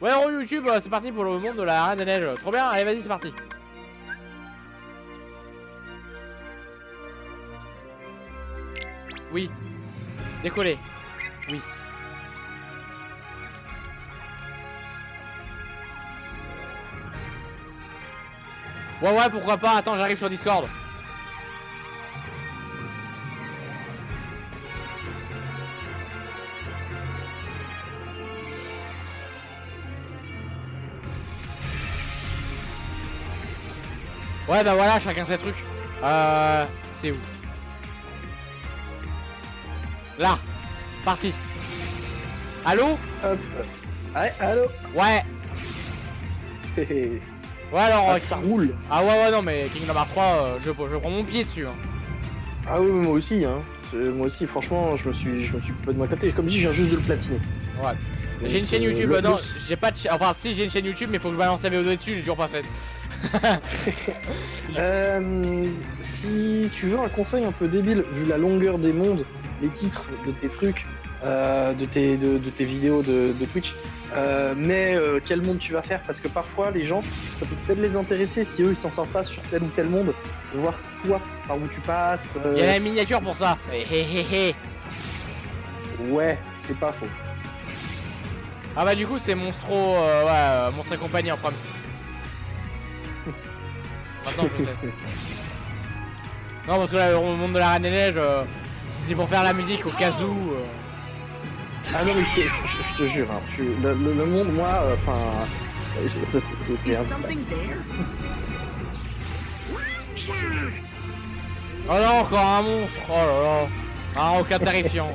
Ouais, Euro YouTube, c'est parti pour le monde de la Reine des Neiges. Trop bien, allez, vas-y, c'est parti. Oui. Décoller. Oui. Ouais, pourquoi pas. Attends, j'arrive sur Discord. Ouais, bah voilà, chacun ses trucs. C'est où? Là. Parti. Allô? Hop. Ouais, allô. Ouais. Ouais, alors. Ça roule. Ah ouais, non, mais Kingdom Hearts 3, je prends mon pied dessus. Hein. Ah oui, moi aussi, hein. Moi aussi, franchement, je me suis pas de ma côté. Comme dit, je viens juste de le platiner. Ouais. J'ai une chaîne YouTube, non, j'ai pas de enfin si j'ai une chaîne YouTube mais faut que je balance la vidéo dessus, j'ai toujours pas fait. Si tu veux un conseil un peu débile, vu la longueur des mondes, les titres de tes trucs, de tes vidéos de Twitch, mais quel monde tu vas faire, parce que parfois les gens, ça peut peut-être les intéresser si eux ils s'en sortent pas sur tel ou tel monde, de voir toi, par où tu passes. Il y a la miniature pour ça. Ouais, c'est pas faux. Ah bah du coup c'est Monstro, ouais, Monstre et compagnie en proms. Maintenant je sais. Non parce que là, au monde de la Reine des Neiges, c'est pour faire la musique au cas où. Ah non mais je te jure, hein, le monde, moi, enfin, c'est un... Oh non, encore un monstre, oh là là. Ah, aucun terrifiant.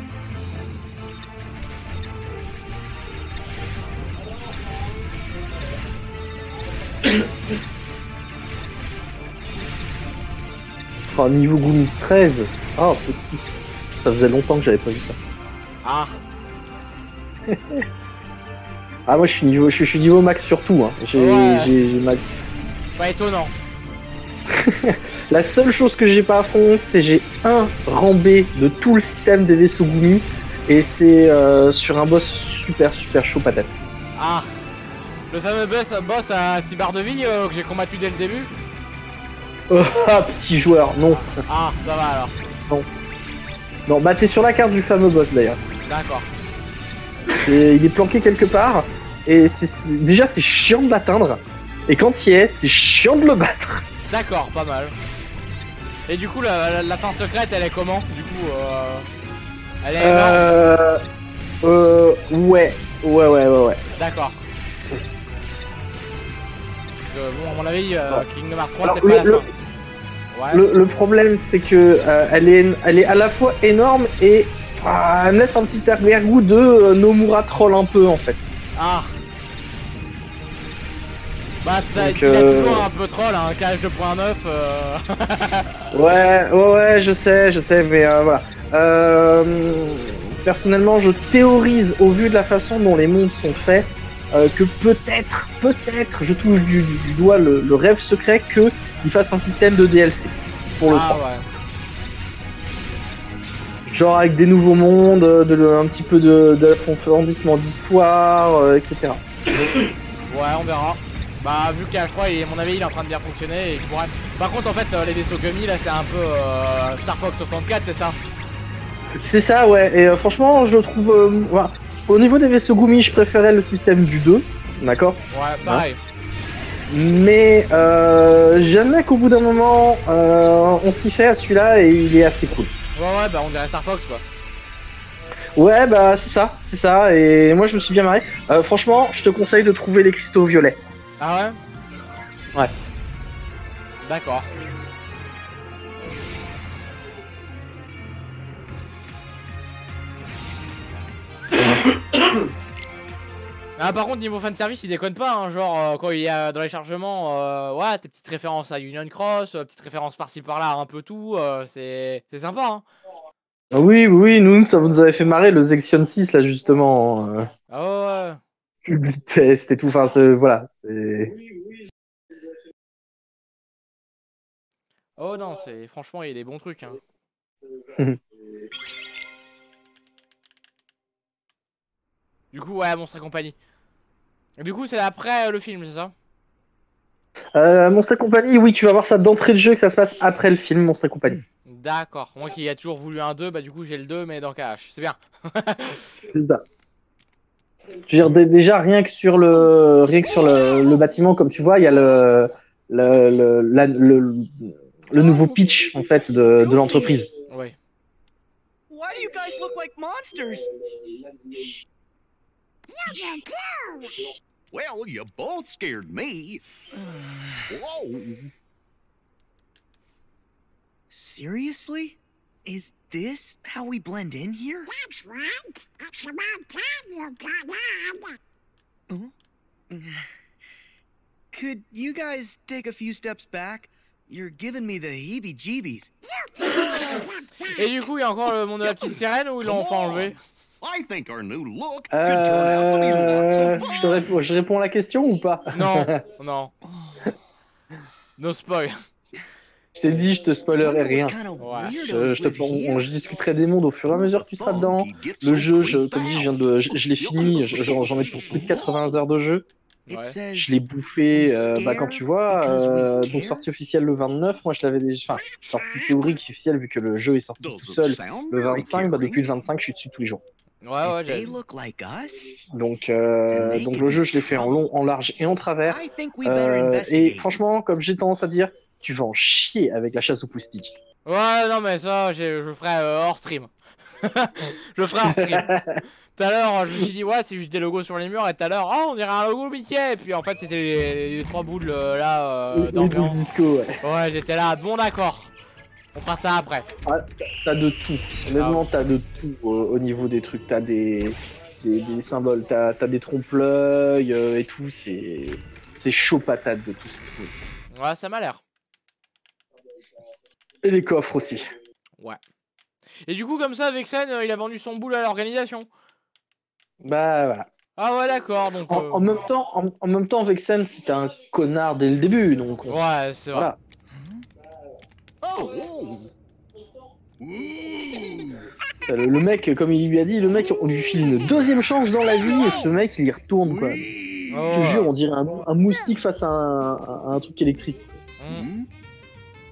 Oh, niveau Gumi 13. Oh petit. Ça faisait longtemps que j'avais pas vu ça. Ah. Ah moi je suis niveau max surtout hein. J'ai max. Pas étonnant. La seule chose que j'ai pas à fond, c'est j'ai un rambé de tout le système des vaisseaux Gumi et c'est sur un boss super chaud patate. Ah. Le fameux boss à 6 barres de vie que j'ai combattu dès le début. Ah petit joueur, non. Ah, ça va alors. Non. Non, bah t'es sur la carte du fameux boss d'ailleurs. D'accord. Il est planqué quelque part et déjà c'est chiant de l'atteindre et quand il est, c'est chiant de le battre. D'accord, pas mal. Et du coup la fin secrète elle est comment? Du coup elle est énorme. Ouais. D'accord. Parce que bon à mon avis Kingdom Hearts 3 alors, c'est pas la fin. Ouais. Le problème c'est que elle est à la fois énorme et elle me laisse un petit arrière-goût de Nomura troll un peu en fait. Ah. Bah ça, donc, il a toujours un peu troll, un KH 2.9 ouais, je sais, mais voilà. Personnellement, je théorise au vu de la façon dont les mondes sont faits que peut-être, je touche du doigt le rêve secret qu'il fasse un système de DLC pour le 3. Ouais. Genre avec des nouveaux mondes, un petit peu d'approfondissement d'histoire, etc. Ouais, on verra. Bah vu que KH3 à mon avis il est en train de bien fonctionner et bref. Par contre en fait les vaisseaux Gummy là c'est un peu Star Fox 64 c'est ça? C'est ça ouais et franchement je le trouve voilà. Au niveau des vaisseaux Gumi je préférais le système du 2, d'accord? Ouais pareil. Mais jamais qu'au bout d'un moment on s'y fait à celui-là et il est assez cool. Ouais bah on dirait Star Fox quoi. Ouais bah c'est ça et moi je me suis bien marré. Franchement je te conseille de trouver les cristaux violets. Ah ouais? Ouais. D'accord. Ah par contre niveau fanservice il déconne pas hein, genre quand il y a dans les chargements ouais tes petites références à Union Cross, petites références par-ci par-là un peu tout, c'est sympa hein. Oui nous ça vous avait fait marrer le Zexion 6 là justement. Ah ouais. C'était tout, enfin voilà. Oh non c'est franchement il y a des bons trucs hein. Du coup ouais Monstre et compagnie. Du coup, c'est après le film, c'est ça? Monster Company, oui, tu vas voir ça d'entrée de jeu que ça se passe après le film Monster Company. D'accord. Moi qui ai toujours voulu un 2, bah du coup j'ai le 2 mais dans KH. C'est bien. C'est ça. Je veux dire, déjà, rien que sur le bâtiment, comme tu vois, il y a le nouveau pitch, en fait, de l'entreprise. Ouais. Why do you guys look like monsters? Well, you both scared me. Whoa. Seriously? Is this how we blend in here? That's right. It's about time you got on. Could you guys take a few steps back? You're giving me the heebie-jeebies. Et du coup, il y a encore le monde de la petite sirène ou ils l'ont enfin enlevé? I think our new look could turn out to be lots of fun. Je réponds à la question ou pas? Non, non. No spoil. Je t'ai dit, je te spoilerai rien. Ouais. Je discuterai des mondes au fur et à mesure que tu seras dedans. Le jeu, comme dit, je l'ai fini, j'en ai pour plus de 80 heures de jeu. Ouais. Je l'ai bouffé quand tu vois, donc sortie officielle le 29, moi je l'avais déjà, enfin sortie théorique officielle vu que le jeu est sorti tout seul le 25, bah depuis le 25 je suis dessus tous les jours. Ouais, j'ai... Donc le jeu je l'ai fait en long, en large et en travers, et franchement comme j'ai tendance à dire, tu vas en chier avec la chasse aux moustiques. Ouais, non mais ça, je le ferai hors stream. Je le ferai hors stream. Tout à l'heure, je me suis dit, ouais, c'est juste des logos sur les murs, et tout à l'heure, oh, on dirait un logo Mickey, et puis en fait, c'était les trois boules là, d'ambiance. Ouais, j'étais là, bon d'accord. On fera ça après. Ah, t'as de tout, honnêtement, t'as de tout au niveau des trucs, t'as des symboles, t'as des trompe-l'œil et tout, c'est chaud patate de tout ça. Ouais, ça m'a l'air. Et les coffres aussi. Ouais. Et du coup, comme ça, Vexen, il a vendu son boule à l'organisation. Bah voilà. Ah ouais, d'accord, donc... En même temps, Vexen, c'était un connard dès le début, donc... Ouais, c'est vrai. Voilà. Oh. Le mec, comme il lui a dit, le mec, on lui file une deuxième chance dans la vie, et ce mec, il y retourne, quoi. Je te jure, on dirait un moustique face à un truc électrique.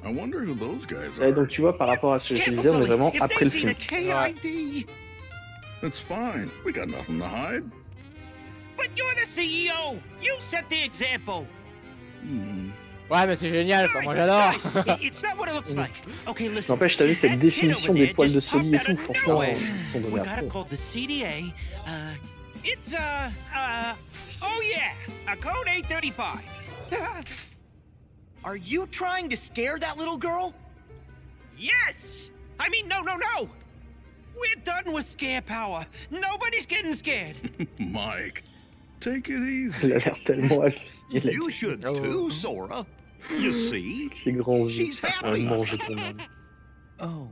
I wonder who those guys Et donc tu vois, par rapport à ce que je te disais, on est vraiment après le film. Ouais. It's fine. We got nothing to hide. But you're the CEO. You set the example. Ouais, mais c'est génial, quoi. Moi, j'adore. It's not what it looks like. Okay, listen. N'empêche, t'as vu cette définition des poils de Sully et tout, franchement, ils sont We donnés à gotta fond. call the CDA. It's oh yeah, a code 835. Are you trying to scare that little girl? Yes. I mean, no. We're done with scare power. Nobody's getting scared. Mike, take it Il easy. a l'air tellement halluciné. You should too, Sora. You see? Ses grands yeux. She's happy. Manger ton âme. Oh.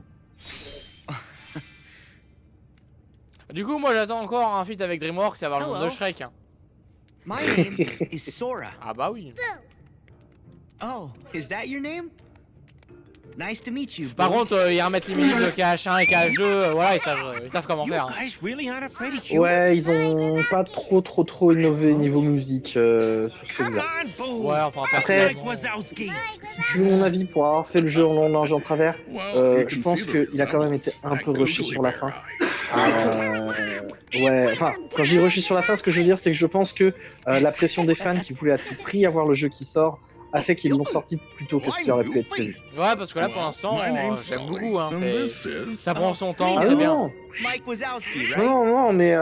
Du coup, moi, j'attends encore un feat avec DreamWorks, ça va le monde de Shrek. Hein. My name is Sora. Ah bah oui. Oh, is that your name? Nice to meet you. Par Boo. contre, ils remettent les musiques de KH1 et KH2, voilà, ils savent comment You faire. Hein. guys really aren't afraid of humans? Ouais, ils ont pas trop innové niveau musique sur Come celui-là. on, Boo. Ouais, enfin, That's personnellement. Mike Wazowski. Vu mon avis, pour avoir fait le jeu en long, large et en travers, Well, je pense qu'il a quand même été un peu rushé sur la fin. Ouais, enfin, quand je dis rushé sur la fin, ce que je veux dire, c'est que je pense que la pression des fans qui voulaient à tout prix avoir le jeu qui sort a fait qu'ils l'ont sorti plus tôt que ce qui aurait pu être prévu. Ouais, parce que là, pour l'instant, j'aime beaucoup. Hein, ça prend son temps, Ah c'est bien. non, Mike Wazowski, right? non, mais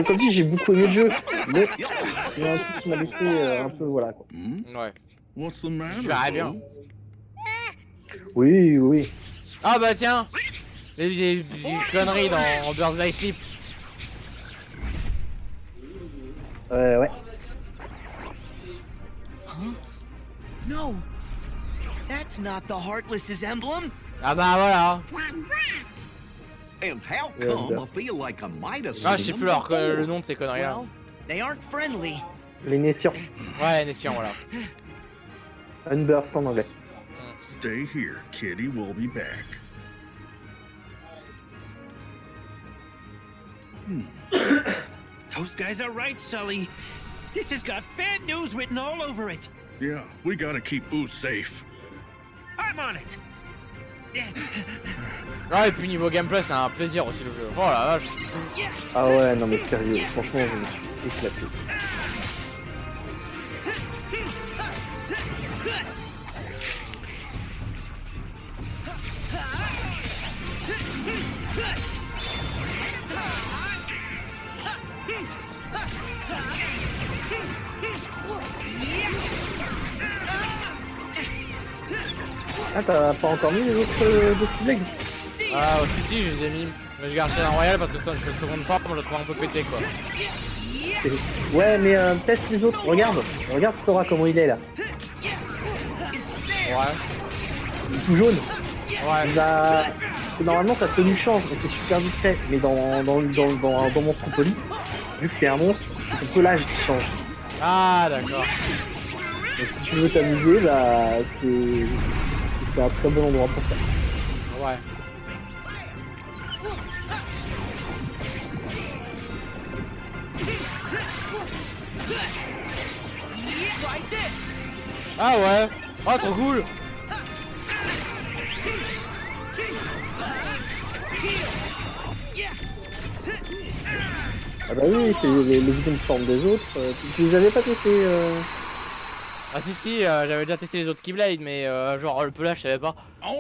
comme dit, j'ai beaucoup aimé le jeu, mais il y a un truc qui m'a laissé un peu, voilà quoi. Ouais. What's the matter? Je verrai bien. Bo? Oui. Ah bah tiens, les conneries dans Birds by Sleep. Ouais. No. That's not the Heartless's emblem. Ah bah voilà. And how come I feel like I might have Ah, je seen sais plus them alors que le nom de ces conneries là. Well, they aren't friendly. Les Nessians. Ouais, Nessian, voilà. Unburst en anglais. Stay here, Kitty. We'll be back. Those guys are right, Sully. This has got bad news written all over it. Yeah, we gotta keep Booze safe. I'm on it. Ah, et puis niveau gameplay, c'est un plaisir aussi le jeu. Oh la vache. Ah ouais, non mais sérieux, franchement, je me suis éclaté. Ah, t'as pas encore mis les autres legs? Ah, si, je les ai mis. Mais je garde Challenge Royale parce que ça, je fais une seconde fois, moi je le trouve un peu pété quoi. Ouais, mais teste les autres, regarde Sora comment il est là. Ouais. Il est tout jaune. Ouais. Normalement sa tenue change, donc c'est super discret, mais dans mon Tropolis, vu que t'es un monstre, c'est ton pelage qui change. Ah d'accord. Donc si tu veux t'amuser, bah c'est un très bon endroit pour ça. Ouais. Ah ouais. Oh trop cool. Ah bah oui, c'est les items forment des autres. Tu les avais pas testés Ah si, j'avais déjà testé les autres Keyblade, mais genre le pelage je savais pas.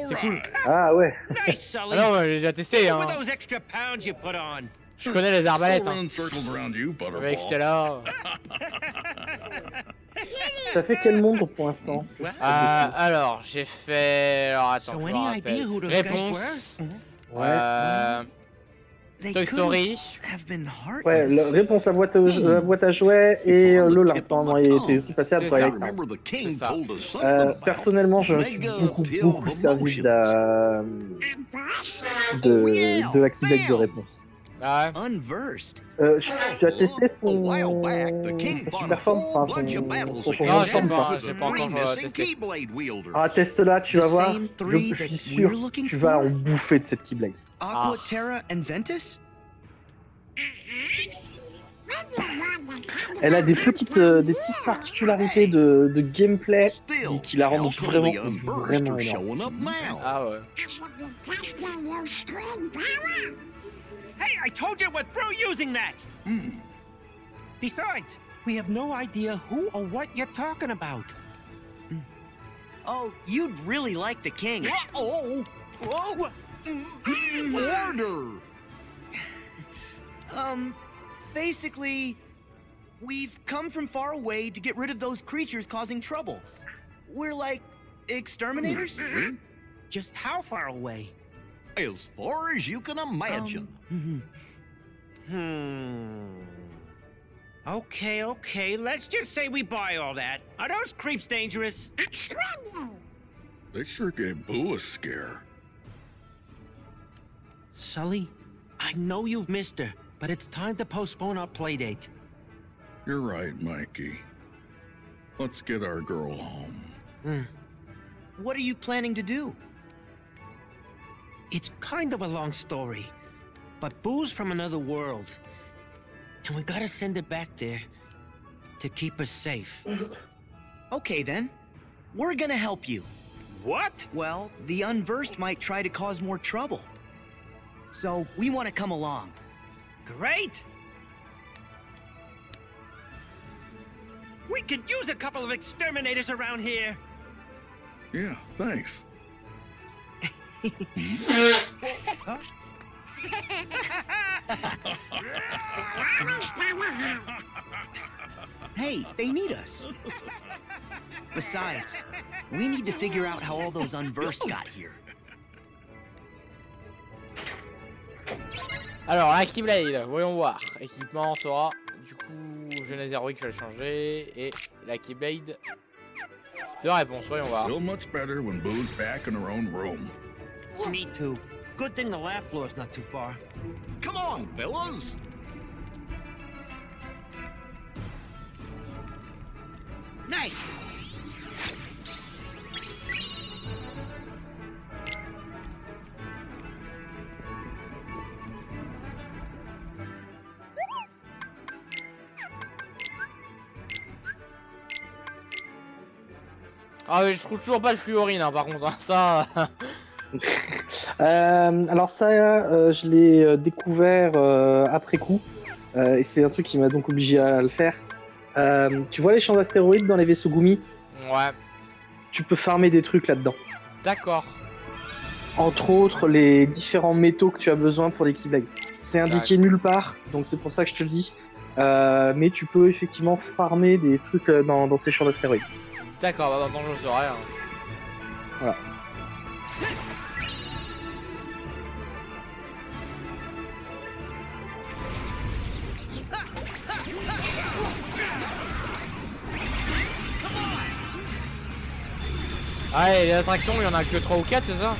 C'est cool. Ah ouais. Nice, Sully. Ah non, ouais, j'ai déjà testé hein. With those extra pounds you put on. Je connais les arbalètes Still hein. run circles around you, Le mec j'étais Butterball. là. Ça fait quel monde pour l'instant? Alors, j'ai fait... Alors attends, So je me any rappelle. idea who those guys Réponse. Ouais. They Toy couldn't Story. have been Ouais, heartless. réponse à la boîte à jouets et Lola. Normalement, il était aussi passé C'est après ça. avec ça. Remember the king C'est ça. told us something about Personnellement, je me suis mega beaucoup pill servi emotions. de la Keyblade de réponse. Ah ouais. Unversed. Tu as testé A while back, the king sa fought super a forme, whole enfin bunch of son battles changement Non, de j'ai forme. pas, quoi. j'ai pas encore missing testé. Keyblade wielders. Ah, teste-la, tu The vas voir. same three Je suis that sûr we're looking que tu vas for? en bouffer de cette Keyblade. Aqua, Ah. Terra, and Ventus? Elle a des petites particularités de gameplay Still, qui la rendent how come vraiment, the Unversed vraiment are énorme. showing up now? Ah ouais. I should be testing your screen power. Hey, I told you we're through using that. Besides, we have no idea who or what you're talking about. Oh, you'd really like the king. Uh-oh! Whoa! Order! Basically, we've come from far away to get rid of those creatures causing trouble. We're like exterminators? Just how far away? As far as you can imagine. Okay, let's just say we buy all that. Are those creeps dangerous? Extremely. They sure gave Boo a scare. Sully, I know you've missed her, but it's time to postpone our playdate. You're right, Mikey. Let's get our girl home. What are you planning to do? It's kind of a long story, but Boo's from another world, and we gotta send it back there to keep us safe. Okay then. We're gonna help you. What? Well, the Unversed might try to cause more trouble. So, we want to come along. Great! We could use a couple of exterminators around here. Yeah, thanks. Always gonna help. Hey, they need us. Besides, we need to figure out how all those Unversed got here. Alors, la Keyblade, voyons voir. Équipement sera, du coup, jeunesse héroïque, je vais le changer. Et la Keyblade de réponse, voyons voir. Feel much better when Boo's back in her own room. Me too. Good thing the laugh floor's not too far. Come on, fellas! Nice! Ah mais je trouve toujours pas le fluorine hein, par contre, hein. Ça... Alors ça, je l'ai découvert après coup, et c'est un truc qui m'a donc obligé à le faire. Tu vois les champs d'astéroïdes dans les vaisseaux Gumi? Ouais. Tu peux farmer des trucs là-dedans. D'accord. Entre autres, les différents métaux que tu as besoin pour les Keyblades. C'est indiqué nulle part, donc c'est pour ça que je te le dis. Mais tu peux effectivement farmer des trucs dans ces champs d'astéroïdes. D'accord, bah attends, je le saurai. Hein. Voilà. Ah et les attractions, il y en a que 3 ou 4, c'est ça?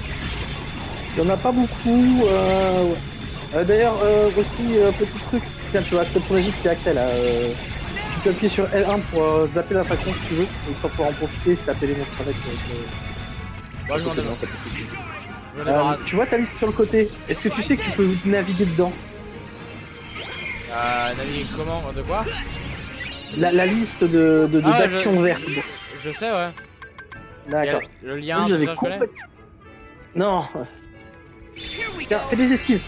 Il y en a pas beaucoup. Ouais. D'ailleurs, aussi, petit truc, tiens, tu vois, cette magique qui est accès là. Tu peux appuyer sur L1 pour zapper l'attraction si tu veux, et ça pour en profiter et taper les monstres avec. Bah, je m'en débarrasse. Tu vois ta liste sur le côté, est-ce que tu sais que tu peux naviguer dedans? Naviguer comment? De quoi? La liste d'actions vertes. Je sais, ouais. D'accord. Le lien, tout ça, je connais. Non. Tiens, fais des esquives.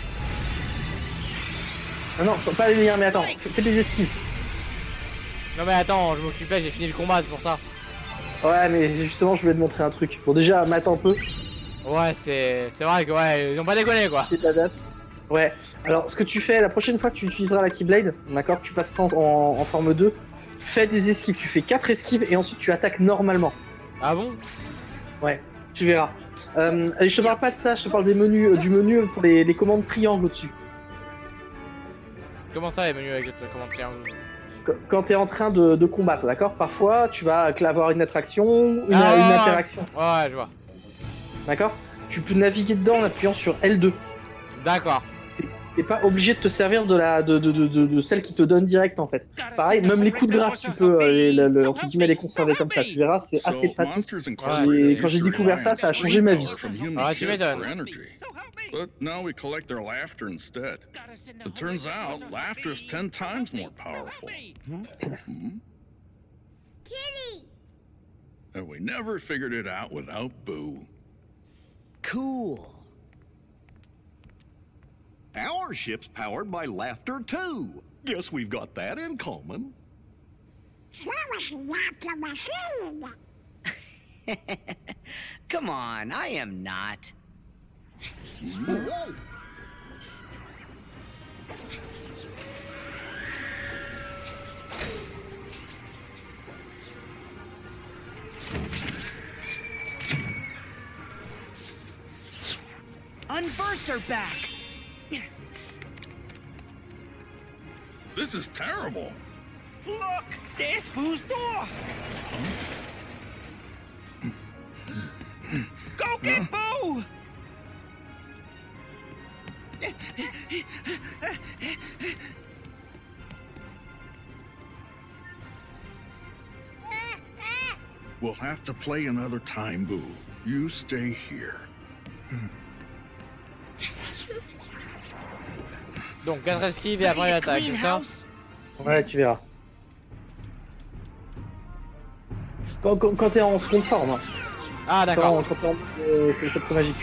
Ah non, pas les liens, mais attends, fais des esquives. Non mais attends, je m'occupais, j'ai fini le combat, c'est pour ça. Ouais, mais justement, je voulais te montrer un truc. Bon, déjà, m'attends un peu. Ouais, c'est vrai que ouais, ils ont pas déconné quoi. C'est ta date. Ouais. Alors, ce que tu fais, la prochaine fois que tu utiliseras la Keyblade, d'accord, tu passes en forme 2, fais des esquives. Tu fais 4 esquives et ensuite tu attaques normalement. Ah bon? Ouais, tu verras. Je te parle pas de ça, je te parle des menus, du menu pour les commandes triangle au-dessus. Comment ça les menus avec le commande triangle? Quand tu es en train de combattre, d'accord? Parfois, tu vas avoir une attraction, une interaction. Ouais, je vois. D'accord? Tu peux naviguer dedans en appuyant sur L2. D'accord. T'es pas obligé de te servir de celle qui te donne direct en fait. Pareil, même les coups de grâce, tu peux entre guillemets les conserver comme ça. Tu verras, c'est assez pratique. Et quand j'ai découvert ça, ça a changé ma vie. Ah, tu m'étonnes. But now we collect their laughter instead. It turns out laughter is 10 times more powerful. Kitty! And we never figured it out without Boo. Cool. Our ship's powered by laughter too. Guess we've got that in common. So was the laughter machine. Come on, I am not. Whoa. Unversed are back. This is terrible. Look, there's Boo's door. Go get Boo! We'll have to play another time, Boo. You stay here. Donc 4 esquives et après l'attaque, c'est ça? Ouais, tu verras. Quand t'es en seconde forme. Hein. Ah d'accord. C'est le chapeau magique.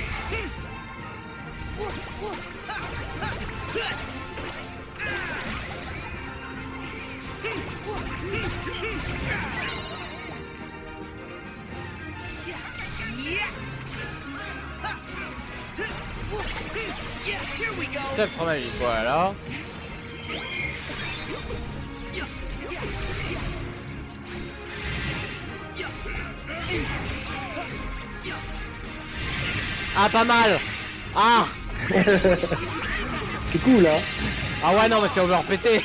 Sceptre magique, voilà. Ah, pas mal. Ah. C'est cool, hein. Ah ouais, non, mais c'est overpété.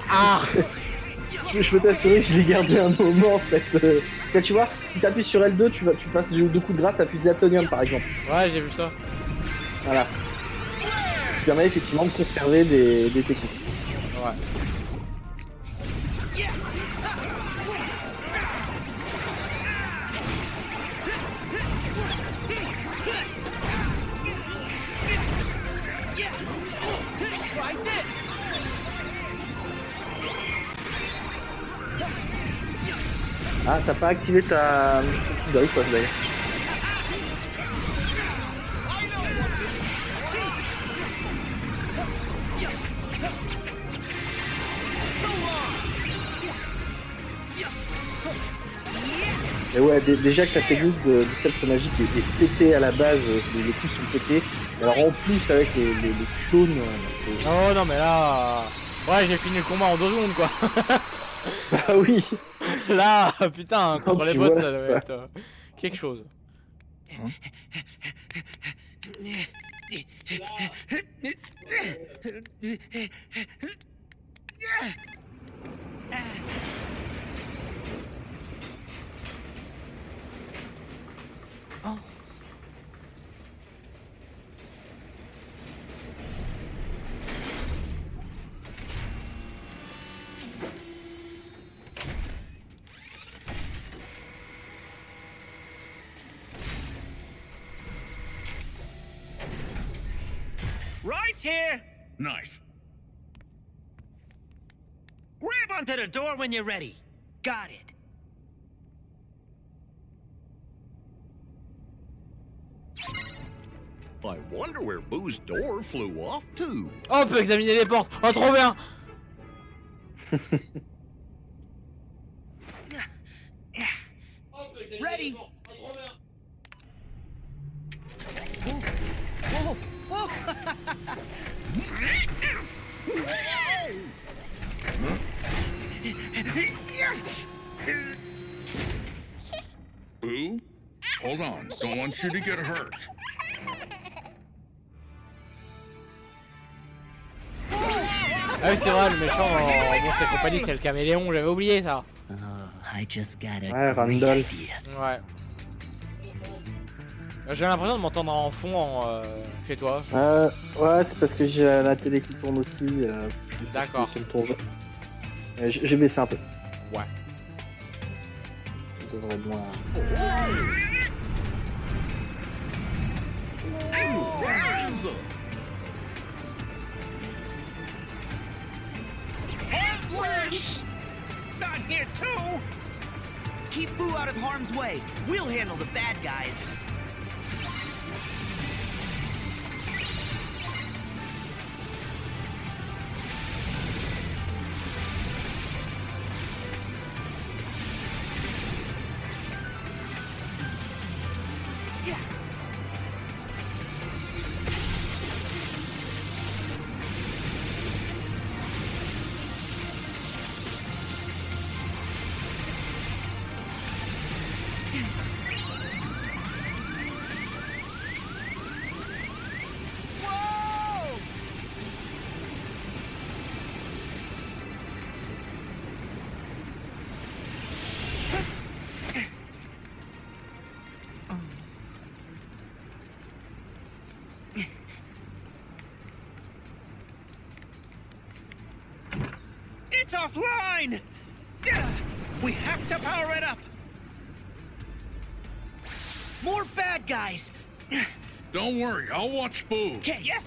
Ah. Je peux t'assurer que je l'ai gardé un moment en fait. Quand tu vois, si t'appuies sur L2, tu passes de coups de grâce à fusil Atonium par exemple. Ouais, j'ai vu ça. Voilà. Ça permet effectivement de conserver des techniques. Ouais. Ah, t'as pas activé ta petite grille, quoi, d'ailleurs. Et ouais, déjà que ta technique de sceptre magique est pétée à la base, les coups sont pétés. Alors en plus avec les clones... Oh non mais là... Ouais, j'ai fini le combat en 2 secondes quoi. Ah oui. Là, putain, contre les boss, vois, ça doit être quelque chose. Right here! Nice. Grab onto the door when you're ready. Got it. I wonder where Boo's door flew off to. Oh, on peut examiner les portes. Oh, trop bien. Ready? Boo, hold on. Don't want you to get hurt. Ah oui, c'est vrai, le méchant dans Monster et compagnie, c'est le caméléon, j'avais oublié ça. Ouais, Randall. Ouais. J'ai l'impression de m'entendre en fond chez toi. Ouais, c'est parce que j'ai la télé qui tourne aussi. D'accord. Sur ton jeu. J'ai baissé un peu. Ouais. Je devrais moins... Not here too! Keep Boo out of harm's way. We'll handle the bad guys. It's offline! We have to power it up! More bad guys. Don't worry, I'll watch Boo. Okay, yeah.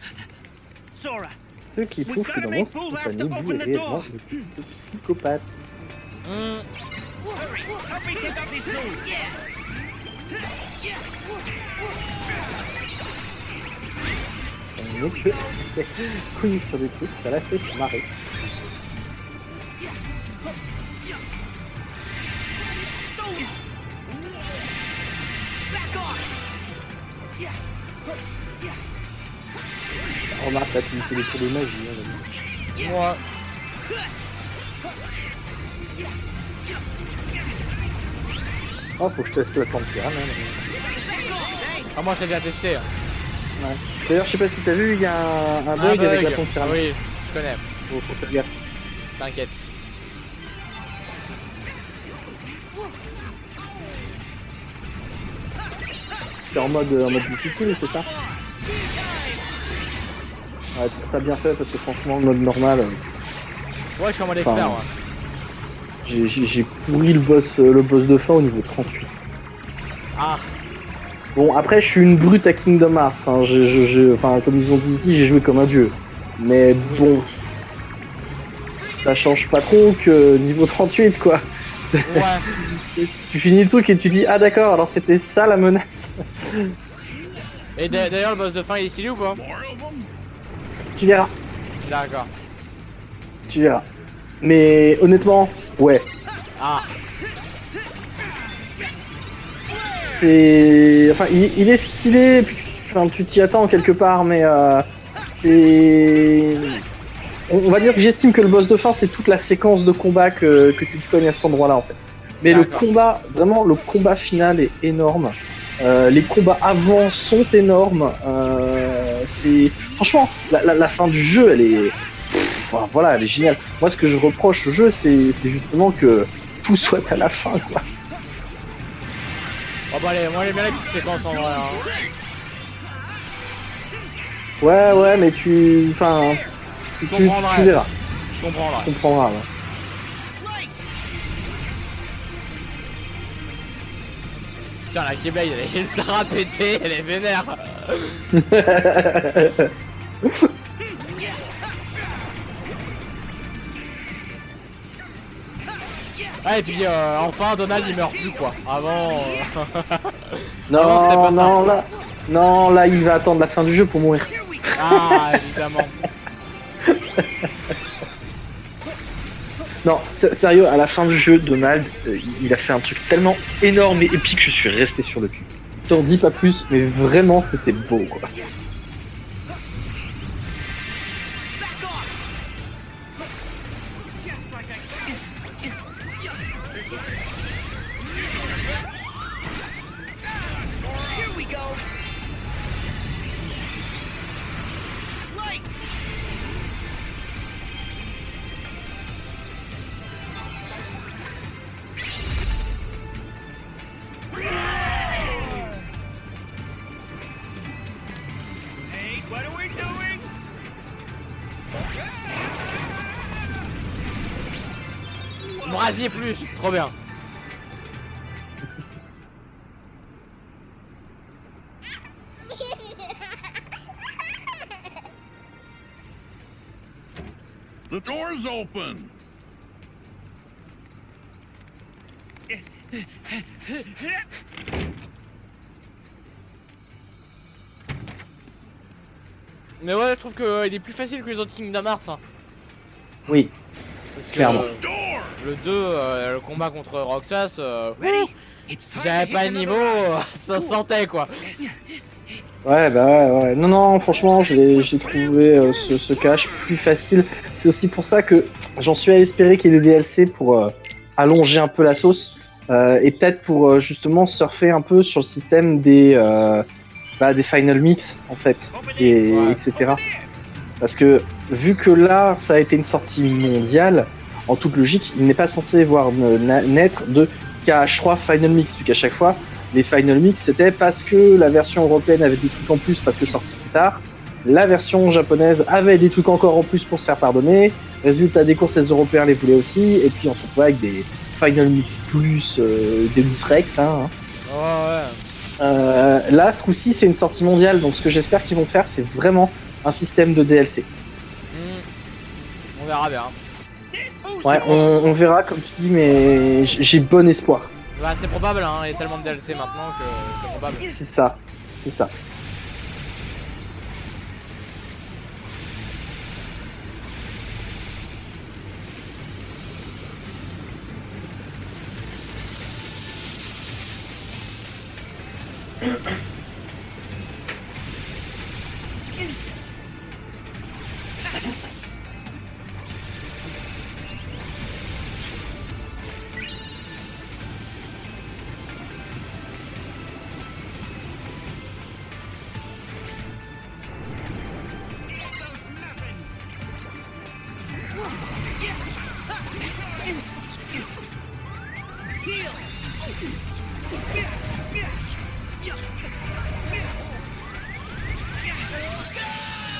Sora, Ceux qui trouvent que dans Monster Company, Boo est réellement le petit psychopathe. hurry! Help me take out these dudes! Un mec couille sur des trucs, ça l'a fait marrer. Remarque là, tu me fais des tours de magie. Hein, Moi. oh, faut que je teste la plante pirane. Hein. Ah, moi, c'est déjà testé. Ouais. D'ailleurs, je sais pas si t'as vu, il y a un bug avec la plante pirane. Oui, je connais. Faut faire gaffe. T'inquiète. C'est en mode difficile, c'est ça? Ouais, t'as bien fait parce que franchement, le mode normal. Ouais, je suis en mode expert, ouais. J'ai pourri le boss de fin au niveau 38. Ah. Bon, après, je suis une brute à Kingdom Hearts. Hein. Enfin, comme ils ont dit ici, j'ai joué comme un dieu. Mais bon, ça change pas trop que niveau 38, quoi. Ouais. Tu finis le truc et tu dis ah d'accord, alors c'était ça la menace. Et d'ailleurs, le boss de fin il est stylé ou pas? Tu verras, D'accord. tu verras. Mais honnêtement, ouais. Ah, C'est. Enfin, il est stylé, puis enfin, tu t'y attends quelque part, mais c'est. On va dire que j'estime que le boss de fin, c'est toute la séquence de combat que tu connais à cet endroit-là en fait. Mais le combat, vraiment, le combat final est énorme. Les combats avant sont énormes. C'est franchement la fin du jeu, elle est voilà, elle est géniale. Moi, ce que je reproche au jeu, c'est justement que tout soit à la fin, quoi. oh bah allez, moi j'aime bien les petites séquences en vrai. Hein. Ouais, mais tu verras. Je Tu comprendrai. comprendras. Ouais. Putain, la Keyblade, elle est ultra pétée, elle est vénère. Ah, et puis enfin Donald il meurt plus quoi. Avant. Avant, c'était pas ça. Là, il va attendre la fin du jeu pour mourir. Ah, évidemment. Non, sérieux, à la fin du jeu, Donald, il a fait un truc tellement énorme et épique que je suis resté sur le cul. T'en dis pas plus, mais vraiment, c'était beau, quoi. Brasier plus, trop bien. The door's open. Mais ouais, je trouve qu'il est plus facile que les autres Kingdom Hearts. Hein. Oui, Parce que clairement. le 2, le combat contre Roxas, si j'avais pas le niveau, ça se sentait quoi. Ouais, bah ouais. Non, franchement, j'ai trouvé ce cache plus facile. C'est aussi pour ça que j'en suis à espérer qu'il y ait des DLC pour allonger un peu la sauce. Et peut-être pour justement surfer un peu sur le système des Final Mix, en fait, etc. Parce que, vu que là, ça a été une sortie mondiale, en toute logique, il n'est pas censé voir naître de KH3 Final Mix, vu qu'à chaque fois, les Final Mix, c'était parce que la version européenne avait des trucs en plus parce que sorti plus tard. La version japonaise avait des trucs encore en plus pour se faire pardonner. Résultat des courses, les Européens les voulaient aussi. Et puis on se retrouve avec des Final Mix plus, des Loose Rex. Hein. Oh, ouais. Là, ce coup-ci, c'est une sortie mondiale. Donc ce que j'espère qu'ils vont faire, c'est vraiment un système de DLC. On verra bien. Ouais, on verra comme tu dis, mais j'ai bon espoir. Bah, c'est probable, hein. Il y a tellement de DLC maintenant que c'est probable. C'est ça.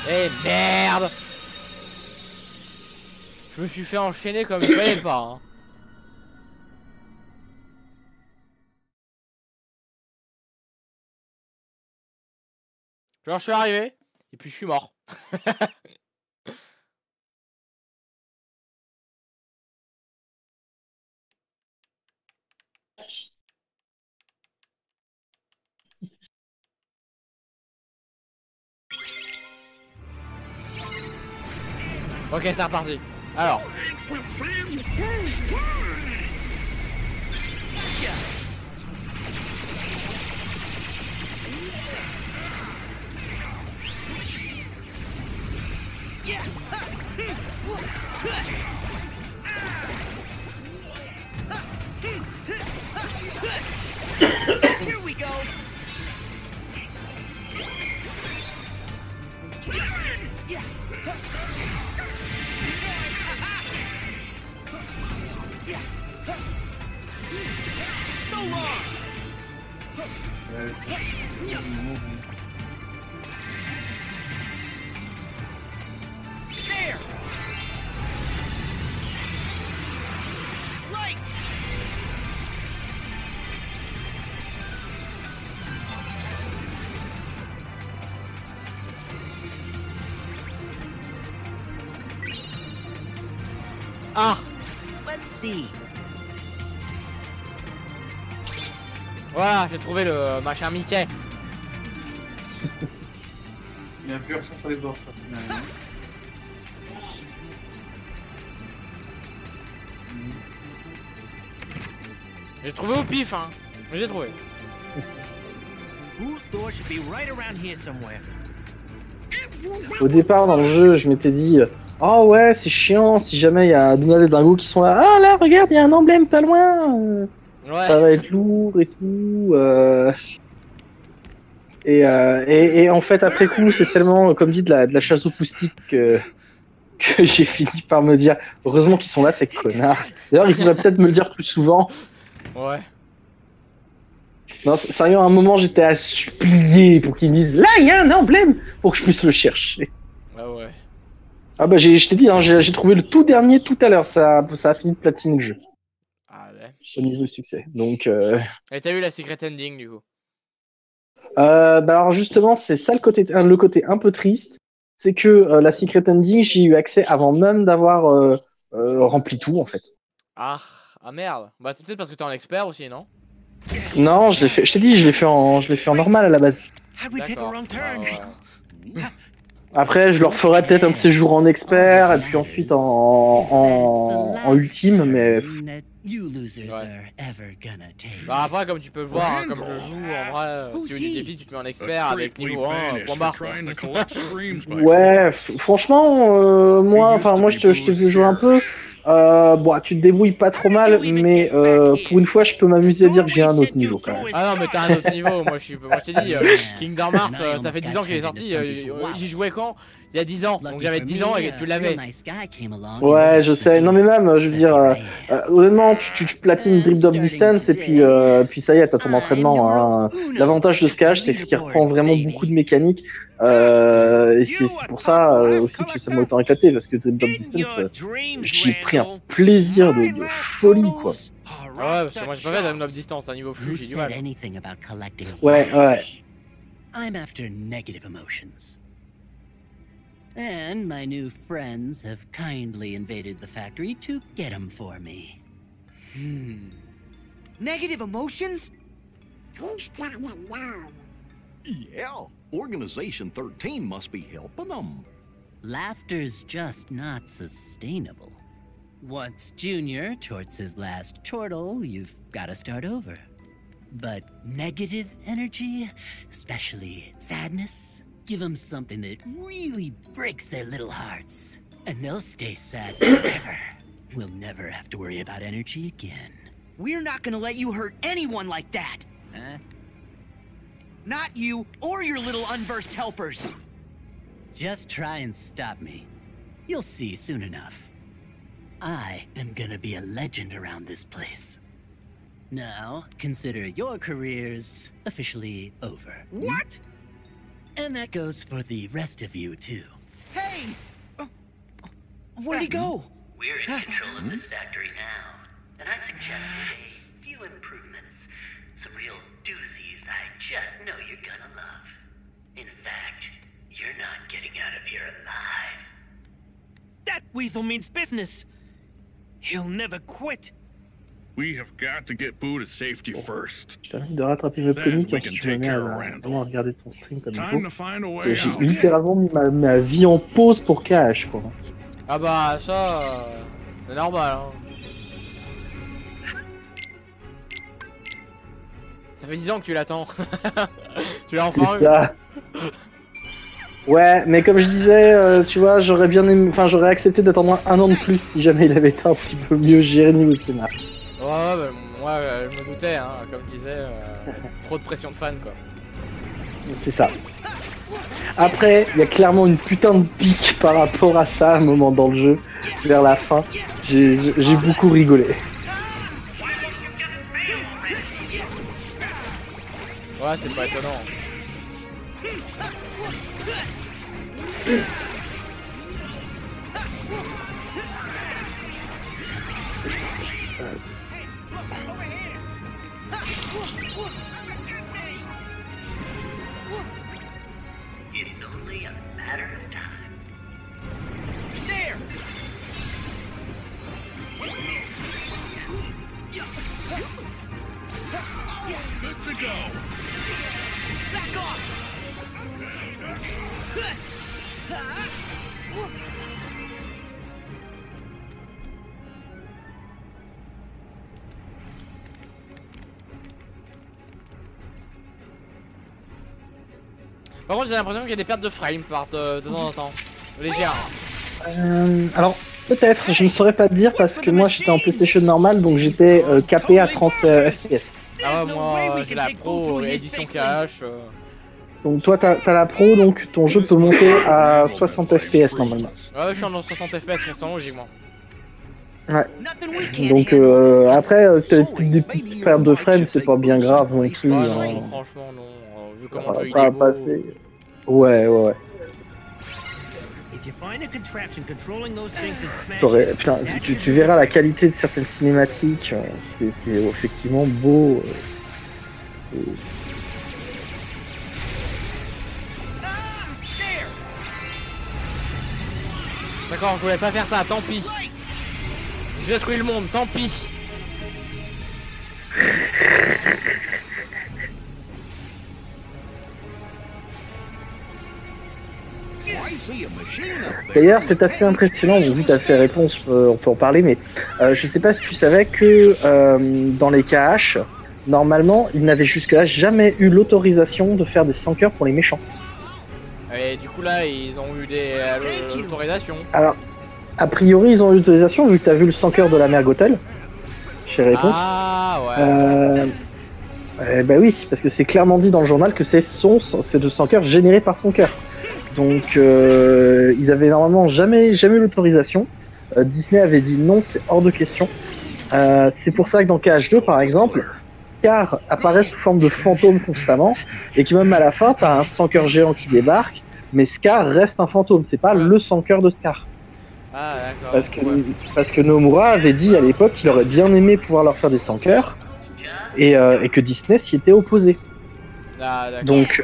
Eh merde! Je me suis fait enchaîner comme il fallait pas. Hein. Genre je suis arrivé et puis je suis mort. Ok, c'est reparti. Alors. Here we go. So long. There. Light. Ah. Let's see. Voilà, j'ai trouvé le machin Mickey. Il n'y a plus personne sur les bords, finalement. J'ai trouvé au pif, hein. J'ai trouvé. Boo's door should be right around here somewhere. Au départ dans le jeu, je m'étais dit oh ouais, c'est chiant si jamais il y a Donald et Dingo qui sont là. Ah là, regarde, il y a un emblème pas loin. Ouais. Ça va être lourd et tout. Et en fait, après coup, c'est tellement, comme dit, de la chasse aux moustiques que j'ai fini par me dire heureusement qu'ils sont là, ces connards. D'ailleurs, ils pourraient peut-être me le dire plus souvent. Ouais. Non, sérieux, à un moment, j'étais à supplier pour qu'ils me disent là, il y a un emblème pour que je puisse le chercher. Ah ouais. Ah bah, je t'ai dit, hein, j'ai trouvé le tout dernier tout à l'heure. Ça a fini de platiner le jeu. Ah ouais. Au niveau succès. Donc, Et t'as eu la secret ending du coup? bah alors justement, c'est ça le côté un peu triste, c'est que la secret ending, j'y ai eu accès avant même d'avoir rempli tout en fait. Ah merde. Bah c'est peut-être parce que t'es en expert aussi, non? Non, je t'ai dit, je l'ai fait en normal à la base. How'd we take a D'accord. wrong Ah, turn? ouais. Après, je leur ferai peut-être un de ces jours en expert et puis ensuite en ultime, mais You losers Ouais. are ever gonna take. Bah après comme tu peux le voir, hein, comme je joue en vrai, si tu veux du défi tu te mets en expert avec niveau 1, point barre. Quoi. ouais, franchement, moi je t'ai vu jouer un peu. Bon, tu te débrouilles pas trop mal, mais pour une fois, je peux m'amuser à dire que j'ai un autre niveau quand même. Ah non mais t'as un autre niveau, moi je t'ai dit, Kingdom Hearts, ça fait 10 ans qu'il est sorti, j'y jouais quand? Il y a 10 ans, donc j'avais 10 ans et tu l'avais. Ouais, je sais. Non mais même, je veux dire, honnêtement, tu platines Drip Drop Distance et puis ça y est, t'as ton entraînement. Hein. L'avantage de ce cache, c'est qu'il reprend vraiment beaucoup de mécaniques. Et c'est pour ça aussi que ça m'a autant éclaté, parce que Drip Drop Distance, j'y ai pris un plaisir de folie, quoi. Ouais, parce que moi j'ai pas fait Drip Drop Distance, à niveau flux, j'ai du mal. Ouais. I'm after negative emotions. And my new friends have kindly invaded the factory to get them for me. Negative emotions? He's gotta know. Yeah, Organization 13 must be helping them. Laughter's just not sustainable. Once Junior torts his last chortle, you've gotta start over. But negative energy, especially sadness, give them something that really breaks their little hearts. And they'll stay sad forever. We'll never have to worry about energy again. We're not gonna let you hurt anyone like that. Huh? Not you or your little unversed helpers. Just try and stop me. You'll see soon enough. I am gonna be a legend around this place. Now, consider your careers officially over. What? And that goes for the rest of you, too. Hey! Where'd he go? We're in control of this factory now, and I suggested a few improvements. Some real doozies I just know you're gonna love. In fact, you're not getting out of here alive. That weasel means business. He'll never quit. We have got to get Boo to safety first. Je t'invite de rattraper mes comics quand tu me mets à regarder ton stream comme il Time to faut. find a way J'ai out. littéralement mis ma vie en pause pour cash, quoi. Ah bah ça, c'est normal. Hein. Ça fait 10 ans que tu l'attends. Tu l'as enfin eu. Ça. Ouais, mais comme je disais, tu vois, j'aurais bien aimé, enfin j'aurais accepté d'attendre un an de plus si jamais il avait été un petit peu mieux géré niveau scénar. Ouais, bah, moi je me doutais, hein, comme je disais, trop de pression de fans quoi. C'est ça. Après, il y a clairement une putain de pique par rapport à ça à un moment dans le jeu, vers la fin. J'ai beaucoup rigolé. Ouais, c'est pas étonnant. It's only a matter of time. There! Good to go. Back off! Par contre, j'ai l'impression qu'il y a des pertes de frame de temps en temps. Légères. Alors, peut-être, je ne saurais pas te dire parce que moi j'étais en PlayStation normale donc j'étais capé à 30 FPS. Ah ouais, moi j'ai la pro édition cash. Donc toi t'as la pro donc ton jeu peut monter à 60 FPS normalement. Ouais, je suis en 60 FPS constant logiquement. Ouais. Nothing we can't Donc handle. après, des petites pertes de frames c'est pas bien grave non plus. Ouais, hein. non, franchement non. Vu Ça comment le va jeu il pas est beau. passer. Ouais, ouais, ouais. If you find a contraption controlling those things and smash T'aurais- it, putain, that tu should verras la qualité de certaines cinématiques, c'est effectivement beau. There! D'accord, je voulais pas faire ça, tant pis. J'ai détruit le monde, tant pis. I see a machine up there. D'ailleurs, c'est assez impressionnant, vu que tu as fait réponse, on peut en parler, mais je sais pas si tu savais que dans les KH, normalement, ils n'avaient jusque-là jamais eu l'autorisation de faire des 100 cœurs pour les méchants. Et du coup là, ils ont eu des autorisations. Alors, a priori, ils ont eu l'autorisation, vu que tu as vu le 100 cœurs de la mère Gothel, chez Réponse. Ah ouais. Bah oui, parce que c'est clairement dit dans le journal que c'est de 100 cœurs générés par son cœur. Donc ils avaient normalement jamais eu l'autorisation. Disney avait dit non, c'est hors de question. C'est pour ça que dans KH2 par exemple, Scar apparaît sous forme de fantôme constamment et que même à la fin t'as un sans cœur géant qui débarque, mais Scar reste un fantôme, c'est pas le sans cœur de Scar. Ah d'accord. Parce que Nomura avait dit à l'époque qu'il aurait bien aimé pouvoir leur faire des sans cœurs et que Disney s'y était opposé. Ah d'accord. Donc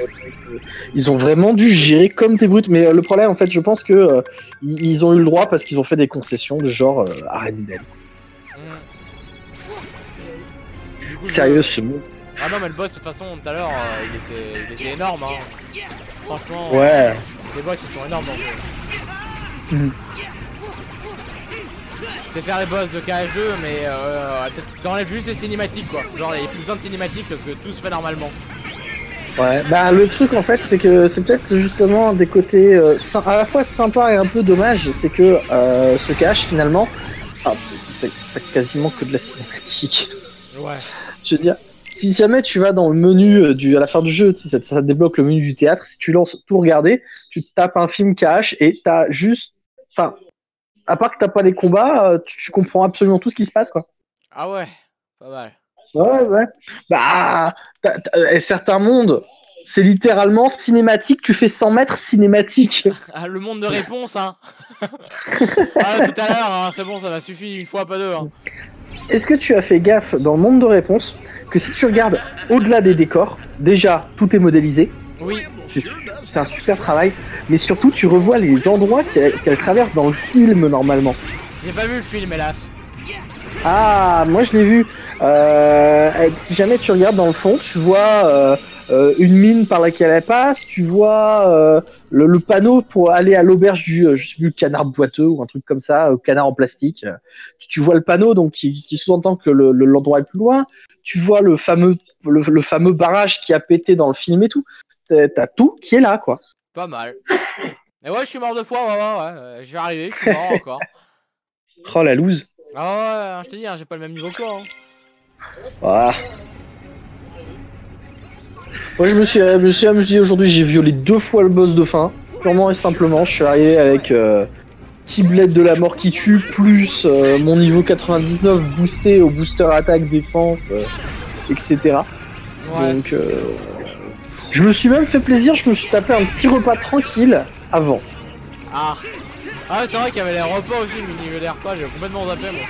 ils ont vraiment dû gérer comme des brutes. Mais le problème en fait je pense que ils ont eu le droit parce qu'ils ont fait des concessions de genre Arendelle. Du coup, Sérieux c'est bon. Ah non mais le boss de toute façon tout à l'heure il était énorme hein. Franchement Ouais. les boss ils sont énormes dans le jeu. Mhm. C'est faire les boss de KH2 mais t'enlèves juste les cinématiques quoi. Genre il n'y a plus besoin de cinématiques parce que tout se fait normalement. Ouais, bah le truc en fait c'est que c'est peut-être justement des côtés à la fois sympa et un peu dommage, c'est que ce cache finalement, c'est quasiment que de la cinématique. Ouais. Je veux dire, si jamais tu vas dans le menu à la fin du jeu, si ça débloque le menu du théâtre, si tu lances tout regarder, tu tapes un film cache et t'as juste, enfin, à part que t'as pas les combats, tu comprends absolument tout ce qui se passe quoi. Ah ouais, pas mal. Ouais. Bah, certains mondes, c'est littéralement cinématique, tu fais 100 mètres cinématique. Ah, le monde de réponse, hein. Ah, tout à l'heure, hein, c'est bon, ça m'a suffi une fois, pas deux. Hein. Est-ce que tu as fait gaffe dans le monde de réponse que si tu regardes au-delà des décors, déjà tout est modélisé. Oui. C'est un super travail, mais surtout tu revois les endroits qu'elle traverse dans le film normalement. J'ai pas vu le film, hélas. Ah, moi je l'ai vu. Si jamais tu regardes dans le fond, tu vois une mine par laquelle elle passe, tu vois le panneau pour aller à l'auberge du, je sais plus, canard boiteux ou un truc comme ça, canard en plastique. Tu vois le panneau donc qui sous-entend que l'endroit est plus loin. Tu vois le fameux barrage qui a pété dans le film et tout. T'as tout qui est là, quoi. Pas mal. Et ouais, je suis mort 2 fois, ouais. Je vais arriver, je suis mort encore. Oh la loose. Ah ouais, je te dis, hein, j'ai pas le même niveau que toi. Hein. Voilà. Moi je me suis amusé aujourd'hui, j'ai violé 2 fois le boss de fin. Purement et simplement, je suis arrivé avec Keyblade de la mort qui tue, plus mon niveau 99 boosté au booster attaque, défense, etc. Ouais. Donc je me suis même fait plaisir, je me suis tapé un petit repas tranquille avant. Ah ouais, c'est vrai qu'il y avait les repas aussi, mais niveau des repas, j'ai complètement zappé moi.